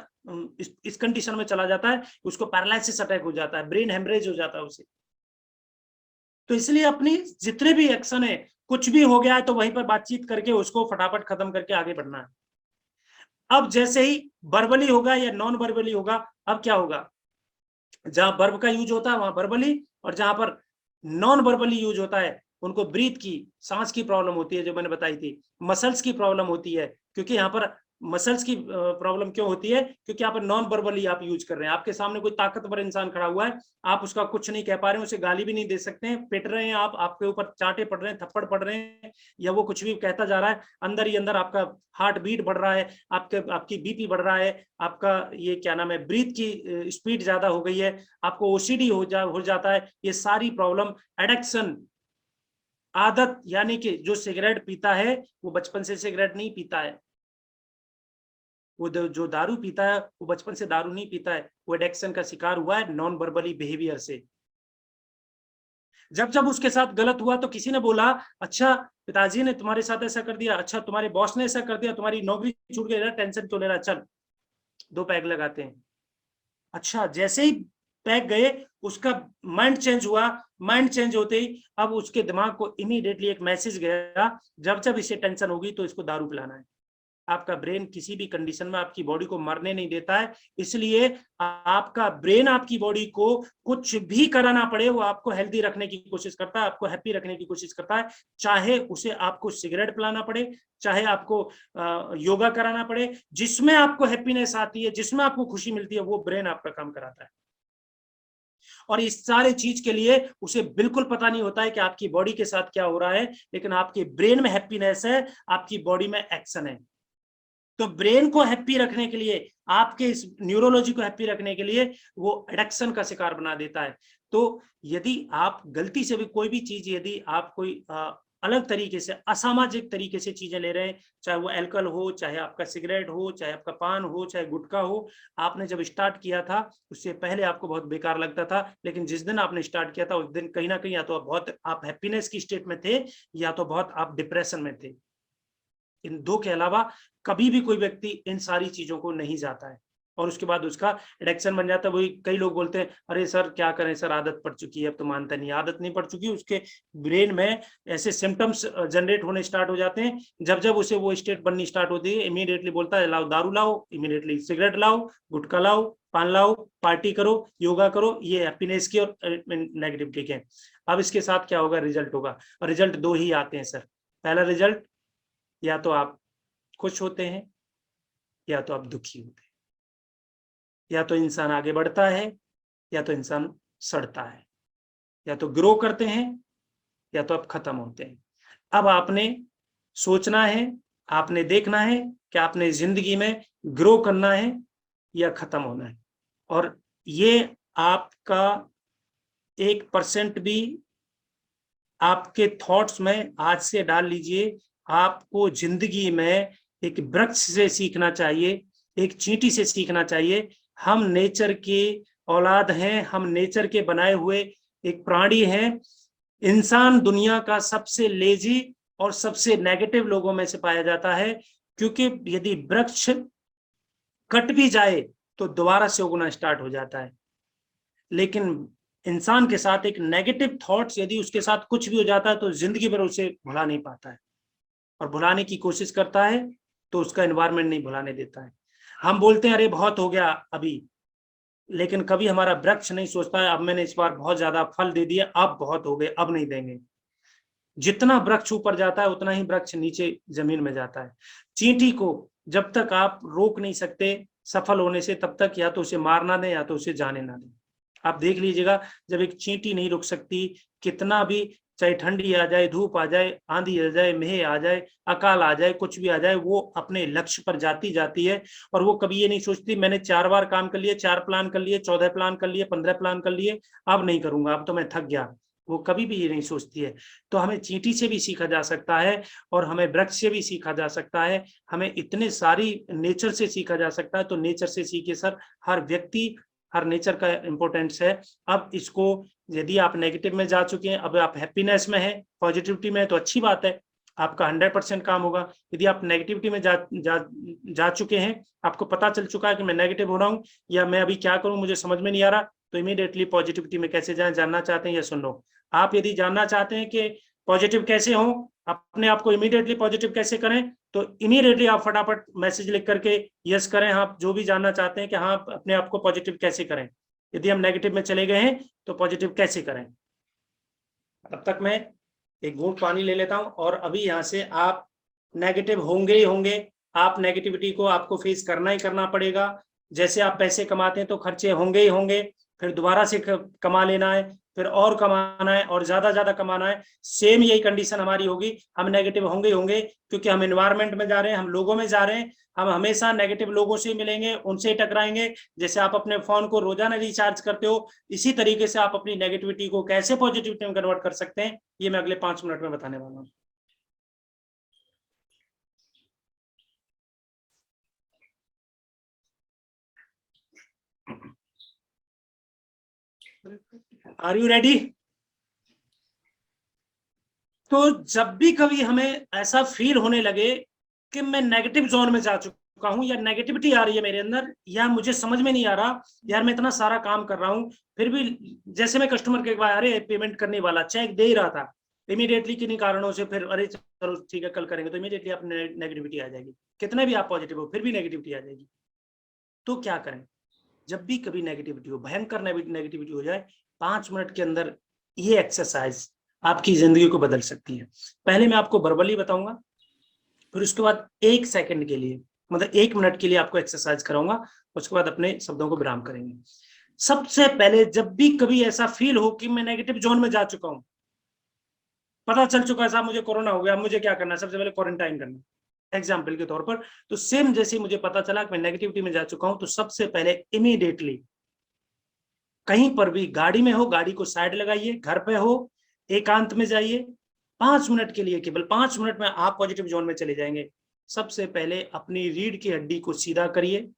इस कंडीशन में चला जाता है, उसको पैरालिसिस अटैक हो जाता है, ब्रेन हेमरेज हो जाता है उसे। तो इसलिए अपनी जितने भी एक्शन है, कुछ भी हो गया है तो वहीं पर बातचीत करके उसको फटाफट खत्म करके आगे बढ़ना है। अब जैसे ही वर्बली होगा या नॉन वर्बली होगा, अब क्या होगा? जहां वर्ब का यूज होता है वहां वर्बली, और जहां पर नॉन वर्बली यूज होता है उनको ब्रीथ की, सांस की प्रॉब्लम होती है, जो मैंने बताई थी। मसल्स की प्रॉब्लम होती है, क्योंकि यहाँ पर मसल्स की प्रॉब्लम क्यों होती है? क्योंकि यहाँ पर नॉन वर्बली आप यूज कर रहे हैं। आपके सामने कोई ताकतवर इंसान खड़ा हुआ है, आप उसका कुछ नहीं कह पा रहे हैं, उसे गाली भी नहीं दे सकते हैं, पिट रहे हैं आप, आपके ऊपर चांटे पड़ रहे हैं, थप्पड़ पड़ रहे हैं, या वो कुछ भी कहता जा रहा है, अंदर ही अंदर आपका हार्ट बीट बढ़ रहा है, आपकी बीपी बढ़ रहा है, आपका ये क्या नाम है, ब्रीथ की स्पीड ज्यादा हो गई है, आपको ओसीडी हो जाता है। ये सारी प्रॉब्लम एडिक्शन, आदत, यानी कि जो सिगरेट पीता है वो बचपन से सिगरेट नहीं पीता है, वो जो दारू पीता है वो बचपन से दारू नहीं पीता है, वो एडिक्शन का शिकार हुआ है नॉन वर्बली बिहेवियर से। जब जब उसके साथ गलत हुआ तो किसी ने बोला, अच्छा पिताजी ने तुम्हारे साथ ऐसा कर दिया, अच्छा तुम्हारे बॉस ने ऐसा कर दिया, तुम्हारी नौकरी छूट गई, टेंशन क्यों ले रहा, चल 2 पैग लगाते हैं। अच्छा, जैसे ही पैग गए, उसका माइंड चेंज हुआ। माइंड चेंज होते ही अब उसके दिमाग को इमीडिएटली एक मैसेज गया, जब जब इसे टेंशन होगी तो इसको दारू पिलाना है। आपका ब्रेन किसी भी कंडीशन में आपकी बॉडी को मरने नहीं देता है, इसलिए आपका ब्रेन आपकी बॉडी को कुछ भी कराना पड़े, वो आपको हेल्दी रखने की कोशिश करता है, आपको हैप्पी रखने की कोशिश करता है। चाहे उसे आपको सिगरेट पिलाना पड़े, चाहे आपको योगा कराना पड़े, जिसमें आपको हैप्पीनेस आती है, जिसमें आपको खुशी मिलती है, वो ब्रेन आपका काम कराता है। और इस सारे चीज के लिए उसे बिल्कुल पता नहीं होता है कि आपकी बॉडी के साथ क्या हो रहा है, लेकिन आपके ब्रेन में हैप्पीनेस है, आपकी बॉडी में एक्शन है। तो ब्रेन को हैप्पी रखने के लिए, आपके इस न्यूरोलॉजी को हैप्पी रखने के लिए वो एडिक्शन का शिकार बना देता है। तो यदि आप गलती से भी कोई भी चीज, यदि आप कोई अलग तरीके से, असामाजिक तरीके से चीजें ले रहे हैं, चाहे वो अल्कोहल हो, चाहे आपका सिगरेट हो, चाहे आपका पान हो, चाहे गुटखा हो, आपने जब स्टार्ट किया था उससे पहले आपको बहुत बेकार लगता था, लेकिन जिस दिन आपने स्टार्ट किया था उस दिन कहीं ना कहीं या तो आप हैप्पीनेस की स्टेट में थे, या तो बहुत आप डिप्रेशन में थे। इन 2 के अलावा कभी भी कोई व्यक्ति इन सारी चीजों को नहीं जाता है, और उसके बाद उसका एडिक्शन बन जाता है। वही कई लोग बोलते हैं, अरे सर क्या करें सर, आदत पड़ चुकी है, अब तो मानता नहीं। आदत नहीं पड़ चुकी, उसके ब्रेन में ऐसे सिम्टम्स जनरेट होने स्टार्ट हो जाते हैं, जब जब उसे वो स्टेट बननी स्टार्ट होती है, इमीडिएटली बोलता है लाओ दारू लाओ, इमीडिएटली सिगरेट लाओ, गुटखा लाओ, पान लाओ, पार्टी करो, योगा करो। ये हैप्पीनेस की और नेगेटिविटी के। अब इसके साथ क्या होगा, रिजल्ट होगा, और रिजल्ट 2 ही आते हैं सर। पहला रिजल्ट, या तो आप खुश होते हैं, या तो आप दुखी होते हैं। या तो इंसान आगे बढ़ता है, या तो इंसान सड़ता है। या तो ग्रो करते हैं या तो आप खत्म होते हैं। अब आपने सोचना है, आपने देखना है कि आपने जिंदगी में ग्रो करना है या खत्म होना है। और ये आपका 1% भी आपके थॉट्स में आज से डाल लीजिए। आपको जिंदगी में एक वृक्ष से सीखना चाहिए, एक चींटी से सीखना चाहिए। हम नेचर की औलाद हैं, हम नेचर के बनाए हुए एक प्राणी हैं। इंसान दुनिया का सबसे लेजी और सबसे नेगेटिव लोगों में से पाया जाता है, क्योंकि यदि वृक्ष कट भी जाए तो दोबारा से उगना स्टार्ट हो जाता है। लेकिन इंसान के साथ एक नेगेटिव थॉट्स यदि उसके साथ कुछ भी हो जाता है तो जिंदगी भर उसे भुला नहीं पाता है, और भुलाने की कोशिश करता है तो उसका एनवायरनमेंट नहीं भुलाने देता है। हम बोलते हैं अरे बहुत हो गया अभी, लेकिन कभी हमारा वृक्ष नहीं सोचता है अब मैंने इस बार बहुत ज्यादा फल दे दिए, अब बहुत हो गए, अब नहीं देंगे। जितना वृक्ष ऊपर जाता है उतना ही वृक्ष नीचे जमीन में जाता है। चींटी को जब तक आप रोक नहीं सकते सफल होने से, तब तक या तो उसे मारना दें या तो उसे जाने ना दें। आप देख लीजिएगा, जब एक चींटी नहीं रुक सकती, कितना भी चाहे ठंडी आ जाए, धूप आ जाए, आंधी आ जाए, मेह आ जाए, अकाल आ जाए, कुछ भी आ जाए, वो अपने लक्ष्य पर जाती जाती है। और वो कभी ये नहीं सोचती मैंने 4 बार काम कर लिए, 4 प्लान कर लिए, 14 प्लान कर लिए, 15 प्लान कर लिए, अब नहीं करूंगा, अब तो मैं थक गया। वो कभी भी ये नहीं सोचती है। तो हमें चींटी से भी सीखा जा सकता है और हमें वृक्ष से भी सीखा जा सकता है, हमें इतने सारी नेचर से सीखा जा सकता है। तो नेचर से सीखे सर, हर व्यक्ति, हर नेचर का इंपॉर्टेंस है। अब इसको यदि आप नेगेटिव में जा चुके हैं, अब आप हैप्पीनेस में है, पॉजिटिविटी में है, तो अच्छी बात है, आपका 100% काम होगा। यदि आप नेगेटिविटी में जा चुके हैं, आपको पता चल चुका है कि मैं नेगेटिव हो रहा हूँ या मैं अभी क्या करूं मुझे समझ में नहीं आ रहा, तो इमीडिएटली पॉजिटिविटी में कैसे जाएं, जानना चाहते हैं या सुन लो। आप यदि जानना चाहते हैं कि पॉजिटिव कैसे हो, अपने आप को इमीडिएटली पॉजिटिव कैसे करें, तो इमीडिएटली आप फटाफट मैसेज लिख करके यस करें। आप जो भी जानना चाहते हैं कि हाँ अपने आप को पॉजिटिव कैसे करें, यदि हम नेगेटिव में चले गए हैं तो पॉजिटिव कैसे करें। तब तक मैं एक घूंट पानी ले लेता हूं। और अभी यहाँ से आप नेगेटिव होंगे ही होंगे, आप नेगेटिविटी को आपको फेस करना ही करना पड़ेगा। जैसे आप पैसे कमाते हैं तो खर्चे होंगे ही होंगे, फिर दोबारा से कमा लेना है, फिर और कमाना है और ज्यादा कमाना है। सेम यही कंडीशन हमारी होगी, हम नेगेटिव होंगे ही होंगे, क्योंकि हम एनवायरमेंट में जा रहे हैं, हम लोगों में जा रहे हैं, हम हमेशा नेगेटिव लोगों से मिलेंगे, उनसे टकराएंगे। जैसे आप अपने फोन को रोजाना रिचार्ज करते हो, इसी तरीके से आप अपनी नेगेटिविटी को कैसे पॉजिटिविटी में कन्वर्ट कर सकते हैं, ये मैं अगले 5 मिनट में बताने वाला हूँ। Are you ready? तो जब भी कभी हमें ऐसा फील होने लगे कि मैं नेगेटिव जोन में जा चुका हूं, या नेगेटिविटी आ रही है मेरे अंदर, या मुझे समझ में नहीं आ रहा, यार मैं इतना सारा काम कर रहा हूं फिर भी, जैसे मैं कस्टमर के पास अरे पेमेंट करने वाला चेक दे ही रहा था, इमीडिएटली किन्हीं कारणों से फिर अरे चलो ठीक है कल करेंगे, तो इमीडिएटली आप नेगेटिविटी आ जाएगी। कितने भी आप पॉजिटिव हो फिर भी नेगेटिविटी आ जाएगी। तो क्या करें? जब भी कभी नेगेटिविटी हो, भयंकर नेगेटिविटी हो जाए, 5 मिनट के अंदर ये एक्सरसाइज आपकी जिंदगी को बदल सकती है। पहले मैं आपको वर्बली बताऊंगा, फिर उसके बाद 1 सेकंड के लिए, मतलब 1 मिनट के लिए आपको एक्सरसाइज कराऊंगा, उसके बाद अपने शब्दों को विराम करेंगे। सबसे पहले जब भी कभी ऐसा फील हो कि मैं नेगेटिव जोन में जा चुका हूं, पता चल चुका है साहब मुझे कोरोना हो गया, मुझे क्या करना है, सबसे पहले क्वारंटाइन करना, एग्जाम्पल के तौर पर। तो सेम जैसे मुझे पता चला कि मैं नेगेटिविटी में जा चुका हूं, तो सबसे पहले इमीडिएटली कहीं पर भी गाड़ी में हो, गाड़ी को साइड लगाइए, घर पे हो, एकांत में जाइए, 5 मिनट के लिए, केवल 5 मिनट में आप पॉजिटिव जोन में चले जाएंगे। सबसे पहले अपनी रीढ़ की हड्डी को सीधा करिए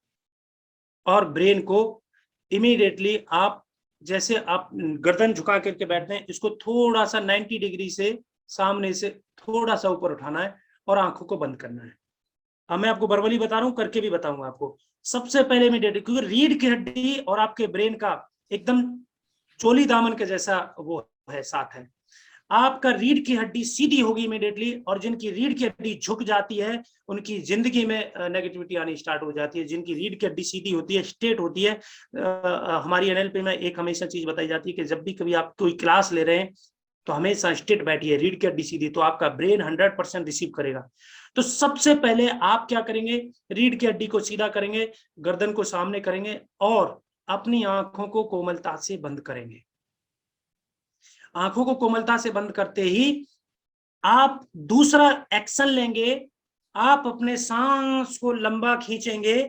और ब्रेन को इमीडिएटली आप, जैसे आप गर्दन झुका करके बैठते हैं, इसको थोड़ा सा 90 डिग्री से सामने से थोड़ा सा ऊपर उठाना है और आंखों को बंद करना है। अब मैं आपको वर्बली बता रहा हूं, करके भी बताऊंगा आपको। सबसे पहले इमीडिएटली, क्योंकि रीढ़ की हड्डी और आपके ब्रेन का एकदम चोली दामन के जैसा वो है, साथ है। आपका रीढ़ की हड्डी सीधी होगी इमीडिएटली, और जिनकी रीढ़ की हड्डी झुक जाती है उनकी जिंदगी में नेगेटिविटी आनी स्टार्ट हो जाती है। जिनकी रीढ़ की हड्डी सीधी होती है, स्ट्रेट होती है, हमारी एनएलपी में एक हमेशा चीज बताई जाती है कि जब भी कभी आप कोई क्लास ले रहे हैं तो हमेशा स्ट्रेट बैठिए, रीढ़ की हड्डी सीधी, तो आपका ब्रेन 100% रिसीव करेगा। तो सबसे पहले आप क्या करेंगे, रीढ़ की हड्डी को सीधा करेंगे, गर्दन को सामने करेंगे और अपनी आंखों को कोमलता से बंद करेंगे। आंखों को कोमलता से बंद करते ही आप दूसरा एक्शन लेंगे, आप अपने सांस को लंबा खींचेंगे,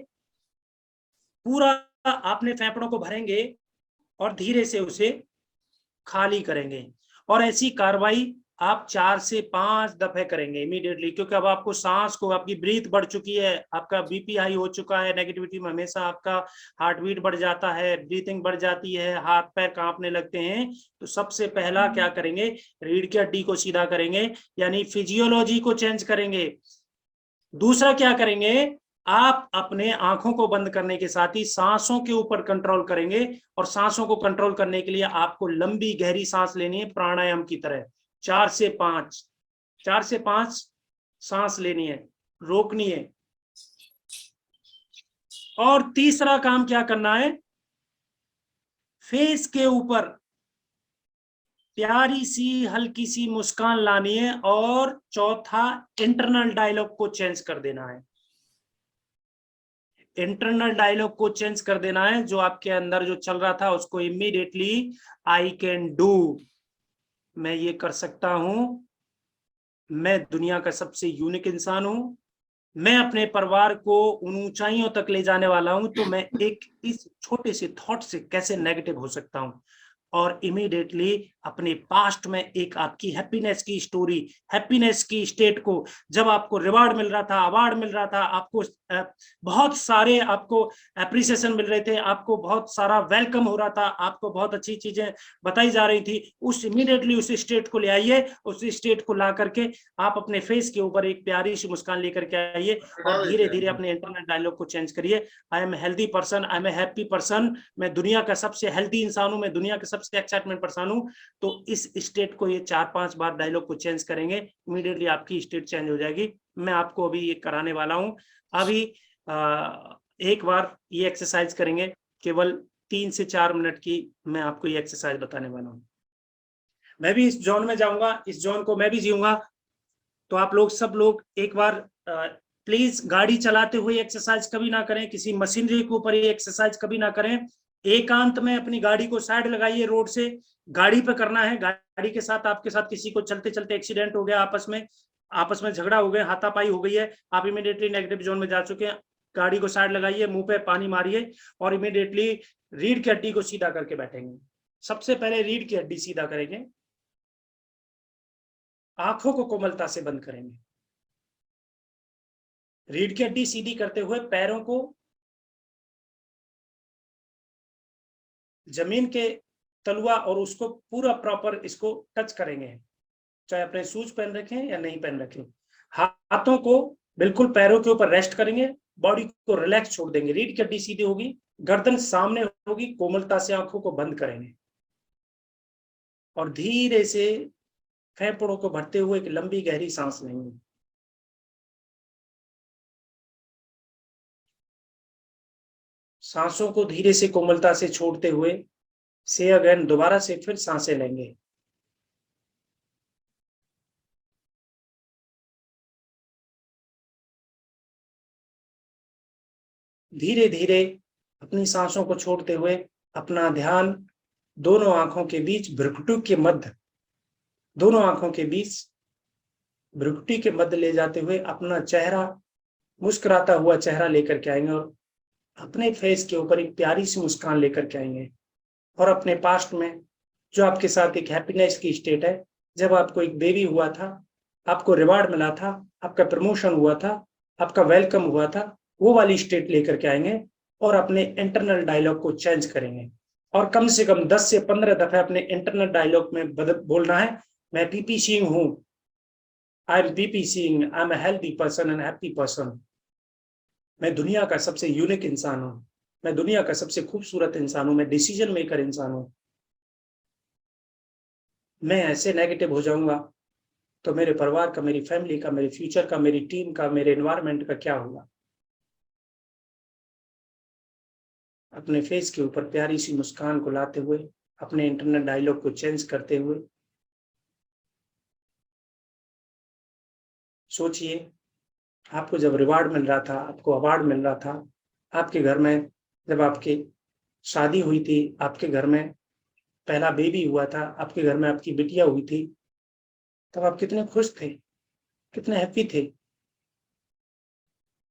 पूरा आपने फेफड़ों को भरेंगे और धीरे से उसे खाली करेंगे। और ऐसी कार्रवाई आप 4 से 5 दफे करेंगे इमीडिएटली, क्योंकि अब आपको सांस को, आपकी ब्रीथ बढ़ चुकी है, आपका बीपी हाई हो चुका है। नेगेटिविटी में हमेशा आपका हार्ट बीट बढ़ जाता है, ब्रीथिंग बढ़ जाती है, हाथ पैर कांपने लगते हैं। तो सबसे पहला क्या करेंगे, रीढ़ की हड्डी को सीधा करेंगे, यानी फिजियोलॉजी को चेंज करेंगे। दूसरा क्या करेंगे, आप अपने आंखों को बंद करने के साथ ही सांसों के ऊपर कंट्रोल करेंगे, और सांसों को कंट्रोल करने के लिए आपको लंबी गहरी सांस लेनी है प्राणायाम की तरह। 4 से 5 सांस लेनी है, रोकनी है। और तीसरा काम क्या करना है, फेस के ऊपर प्यारी सी हल्की सी मुस्कान लानी है। और चौथा, इंटरनल डायलॉग को चेंज कर देना है। इंटरनल डायलॉग को चेंज कर देना है, जो आपके अंदर जो चल रहा था उसको इमीडिएटली, आई कैन डू, मैं ये कर सकता हूं, मैं दुनिया का सबसे यूनिक इंसान हूं, मैं अपने परिवार को उन ऊंचाइयों तक ले जाने वाला हूं, तो मैं एक इस छोटे से थॉट से कैसे नेगेटिव हो सकता हूं। और इमीडिएटली अपने पास्ट में एक आपकी हैप्पीनेस की स्टोरी, हैप्पीनेस की स्टेट को, जब आपको रिवार्ड मिल रहा था, अवार्ड मिल रहा था, आपको बहुत सारे आपको एप्रिसिएशन मिल रहे थे, आपको बहुत सारा वेलकम हो रहा था, आपको बहुत अच्छी चीजें बताई जा रही थी, उस इमीडिएटली उस स्टेट को ले आइए। उस स्टेट को ला करके आप अपने फेस के ऊपर एक प्यारी सी मुस्कान लेकर के आइए, और धीरे धीरे अपने इंटरनल डायलॉग को चेंज करिए। I am healthy person, I am a happy person, मैं दुनिया का सबसे हेल्दी इंसान हूं, मैं दुनिया का सबसे एक्साइटमेंट पर्सन हूं। तो इस स्टेट को ये 4-5 बार डायलॉग को चेंज करेंगे, इमीडिएटली आपकी स्टेट चेंज हो जाएगी। मैं आपको अभी ये कराने वाला हूं। अभी एक बार ये एक्सरसाइज करेंगे, केवल 3 से 4 मिनट की मैं आपको ये एक्सरसाइज बताने वाला हूं। मैं भी इस जोन में जाऊंगा, इस जोन को मैं भी जीऊंगा। तो आप लोग सब लोग एक बार प्लीज गाड़ी चलाते हुए एक्सरसाइज कभी ना करें, किसी मशीनरी के ऊपर ये एक्सरसाइज कभी ना करें। एकांत में अपनी गाड़ी को साइड लगाइए, रोड से गाड़ी पे करना है। गाड़ी के साथ, आपके साथ किसी को चलते चलते एक्सीडेंट हो गया, आपस में झगड़ा हो गया, हाथापाई हो गई है, आप इमीडिएटली नेगेटिव जोन में जा चुके हैं, गाड़ी को साइड लगाइए, मुंह पे पानी मारिए और इमीडिएटली रीढ़ की हड्डी को सीधा करके बैठेंगे। सबसे पहले रीढ़ की हड्डी सीधा करेंगे, आंखों को कोमलता से बंद करेंगे। रीढ़ की हड्डी सीधी करते हुए पैरों को जमीन के तलुआ और उसको पूरा प्रॉपर इसको टच करेंगे, चाहे अपने शूज पहन रखें या नहीं पहन रखें। हाथों को बिल्कुल पैरों के ऊपर रेस्ट करेंगे, बॉडी को रिलैक्स छोड़ देंगे। रीढ़ की हड्डी सीधी होगी, गर्दन सामने होगी, कोमलता से आंखों को बंद करेंगे और धीरे से फेफड़ों को भरते हुए एक लंबी गहरी सांस लेंगे। सांसों को धीरे से कोमलता से छोड़ते हुए से अगेन दोबारा से फिर सांसें लेंगे। धीरे धीरे अपनी सांसों को छोड़ते हुए अपना ध्यान दोनों आंखों के बीच भ्रुकुटी के मध्य, दोनों आंखों के बीच भ्रुकुटी के मध्य ले जाते हुए अपना चेहरा, मुस्कुराता हुआ चेहरा लेकर के आएंगे और अपने फेस के ऊपर एक प्यारी सी मुस्कान लेकर के आएंगे। और अपने पास्ट में जो आपके साथ एक हैप्पीनेस की स्टेट है, जब आपको एक बेबी हुआ था, आपको रिवार्ड मिला था, आपका प्रमोशन हुआ था, आपका वेलकम हुआ था, वो वाली स्टेट लेकर के आएंगे और अपने इंटरनल डायलॉग को चेंज करेंगे। और कम से कम 10 से 15 दफे अपने इंटरनल डायलॉग में बोलना है, मैं पीपी सिंह हूं, I am P P Singh, I am a healthy person and happy person, मैं दुनिया का सबसे यूनिक इंसान हूं, मैं दुनिया का सबसे खूबसूरत इंसान हूं, मैं डिसीजन मेकर इंसान हूं। मैं ऐसे नेगेटिव हो जाऊंगा तो मेरे परिवार का, मेरी फैमिली का, मेरे फ्यूचर का, मेरी टीम का, मेरे एनवायरनमेंट का क्या होगा। अपने फेस के ऊपर प्यारी सी मुस्कान को लाते हुए, अपने इंटरनल डायलॉग को चेंज करते हुए सोचिए, आपको जब रिवार्ड मिल रहा था, आपको अवार्ड मिल रहा था, आपके घर में जब आपकी शादी हुई थी, आपके घर में पहला बेबी हुआ था, आपके घर में आपकी बिटिया हुई थी, तब आप कितने खुश थे, कितने हैप्पी थे।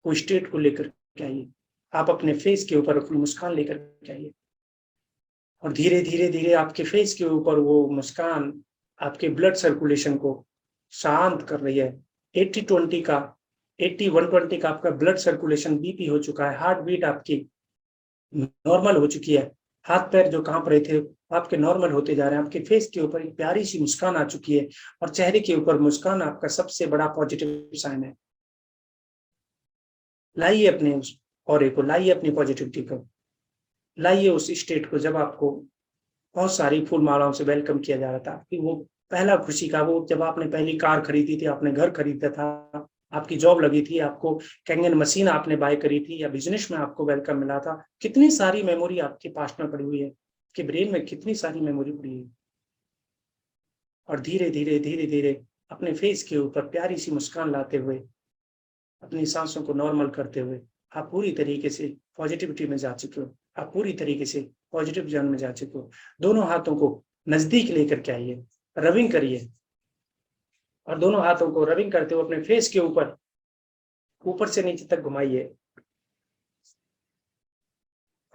वो स्टेट को लेकर के आइए, आप अपने फेस के ऊपर अपनी मुस्कान लेकर के आइए, और धीरे धीरे धीरे आपके फेस के ऊपर वो मुस्कान आपके ब्लड सर्कुलेशन को शांत कर रही है। 80-20 का 80-120 का आपका ब्लड सर्कुलेशन बीपी हो चुका है, हार्ट बीट आपकी नॉर्मल हो चुकी है, हाथ पैर जो कांप रहे थे आपके नॉर्मल होते जा रहे हैं, आपके फेस के ऊपर एक प्यारी सी मुस्कान आ चुकी है, और चेहरे के ऊपर मुस्कान आपका सबसे बड़ा पॉजिटिव साइन है। लाइए अपने उस ऑरे को, लाइए अपनी पॉजिटिविटी को, लाइए उस स्टेट को जब आपको बहुत सारी फूल मालाओं से वेलकम किया जा रहा था, कि वो पहला खुशी का, वो जब आपने पहली कार खरीदी थी, आपने घर खरीदा था, आपकी जॉब लगी थी, आपको कैंगन मशीन आपने बाय करी थी, या बिजनेस में आपको वेलकम मिला था, कितनी सारी मेमोरी आपके पास में पड़ी हुई है, कि ब्रेन में कितनी सारी मेमोरी पड़ी है। और धीरे धीरे धीरे धीरे अपने फेस के ऊपर प्यारी सी मुस्कान लाते हुए, अपनी सांसों को नॉर्मल करते हुए, आप पूरी तरीके से पॉजिटिविटी में जा चुके हो, आप पूरी तरीके से पॉजिटिव जोन में जा चुके हो। दोनों हाथों को नजदीक लेकर के आइए, रबिंग करिए, और दोनों हाथों को रबिंग करते हुए अपने फेस के ऊपर से नीचे तक घुमाइए,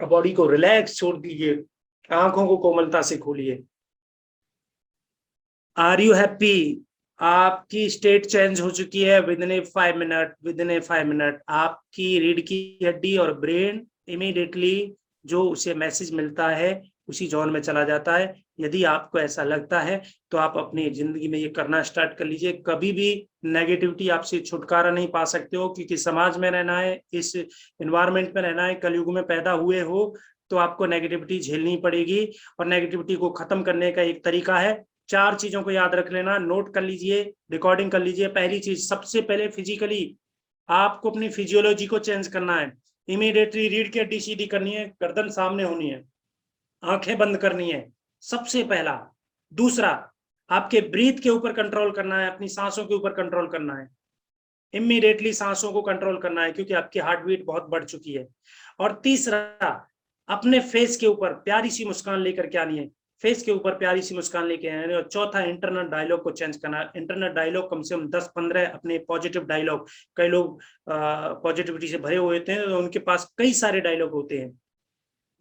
और बॉडी को रिलैक्स छोड़ दीजिए, आंखों को कोमलता से खोलिए। Are you happy? आपकी स्टेट चेंज हो चुकी है within a 5 minute, within a 5 minute आपकी रीढ़ की हड्डी और ब्रेन इमीडिएटली जो उसे मैसेज मिलता है उसी जोन में चला जाता है। यदि आपको ऐसा लगता है तो आप अपनी जिंदगी में ये करना स्टार्ट कर लीजिए। कभी भी नेगेटिविटी आपसे छुटकारा नहीं पा सकते हो, क्योंकि समाज में रहना है, इस एनवायरनमेंट में रहना है, कलयुग में पैदा हुए हो तो आपको नेगेटिविटी झेलनी पड़ेगी। और नेगेटिविटी को खत्म करने का एक तरीका है, 4 चीजों को याद रख लेना, नोट कर लीजिए, रिकॉर्डिंग कर लीजिए। पहली चीज, सबसे पहले फिजिकली आपको अपनी फिजियोलॉजी को चेंज करना है। इमीडिएटली रीढ़ की हड्डी सीधी करनी है, गर्दन सामने होनी है, आंखें बंद करनी है, सबसे पहला। दूसरा, आपके ब्रीथ के ऊपर कंट्रोल करना है, अपनी सांसों के ऊपर कंट्रोल करना है, इमीडिएटली सांसों को कंट्रोल करना है, क्योंकि आपकी हार्ट बीट बहुत बढ़ चुकी है। और तीसरा, अपने फेस के ऊपर प्यारी सी मुस्कान लेकर के आनी है, फेस के ऊपर प्यारी सी मुस्कान लेके आनी है। और चौथा, इंटरनल डायलॉग को चेंज करना है। इंटरनल डायलॉग कम से कम 10-15 अपने पॉजिटिव डायलॉग, कई लोग पॉजिटिविटी से भरे हुए होते हैं तो उनके पास कई सारे डायलॉग होते हैं।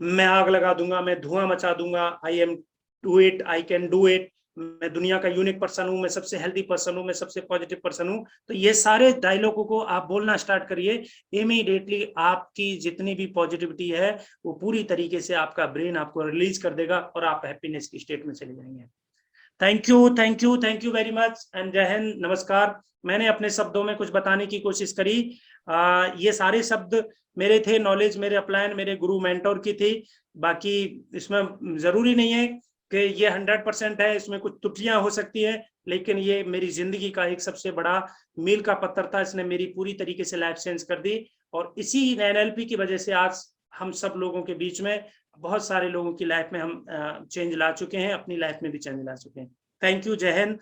मैं आग लगा दूंगा, मैं धुआं मचा दूंगा, I am do it, I can do it, मैं दुनिया का यूनिक पर्सन हूं, मैं सबसे हेल्दी पर्सन हूं, मैं सबसे पॉजिटिव पर्सन हूं। तो ये सारे डायलॉगों को आप बोलना स्टार्ट करिए, इमीडिएटली आपकी जितनी भी पॉजिटिविटी है वो पूरी तरीके से आपका ब्रेन आपको रिलीज कर देगा और आप हैप्पीनेस की स्टेट में चले जाएंगे। Thank you, thank you, thank you very much and जय हिंद, नमस्कार। मैंने अपने शब्दों में कुछ बताने की कोशिश करी। ये सारे शब्द मेरे थे, नॉलेज मेरे अपलायन मेरे गुरु मेंटोर की थी। बाकी इसमें जरूरी नहीं है कि ये 100% है, इसमें कुछ त्रुटियां हो सकती है, लेकिन ये मेरी जिंदगी का एक सबसे बड़ा मील का पत्थर था। इसने मेरी पूरी तरीके से लाइफ चेंज कर दी, और इसी NLP की वजह से आज हम सब लोगों के बीच में, बहुत सारे लोगों की लाइफ में हम चेंज ला चुके हैं, अपनी लाइफ में भी चेंज ला चुके हैं। थैंक यू, जय हिंद।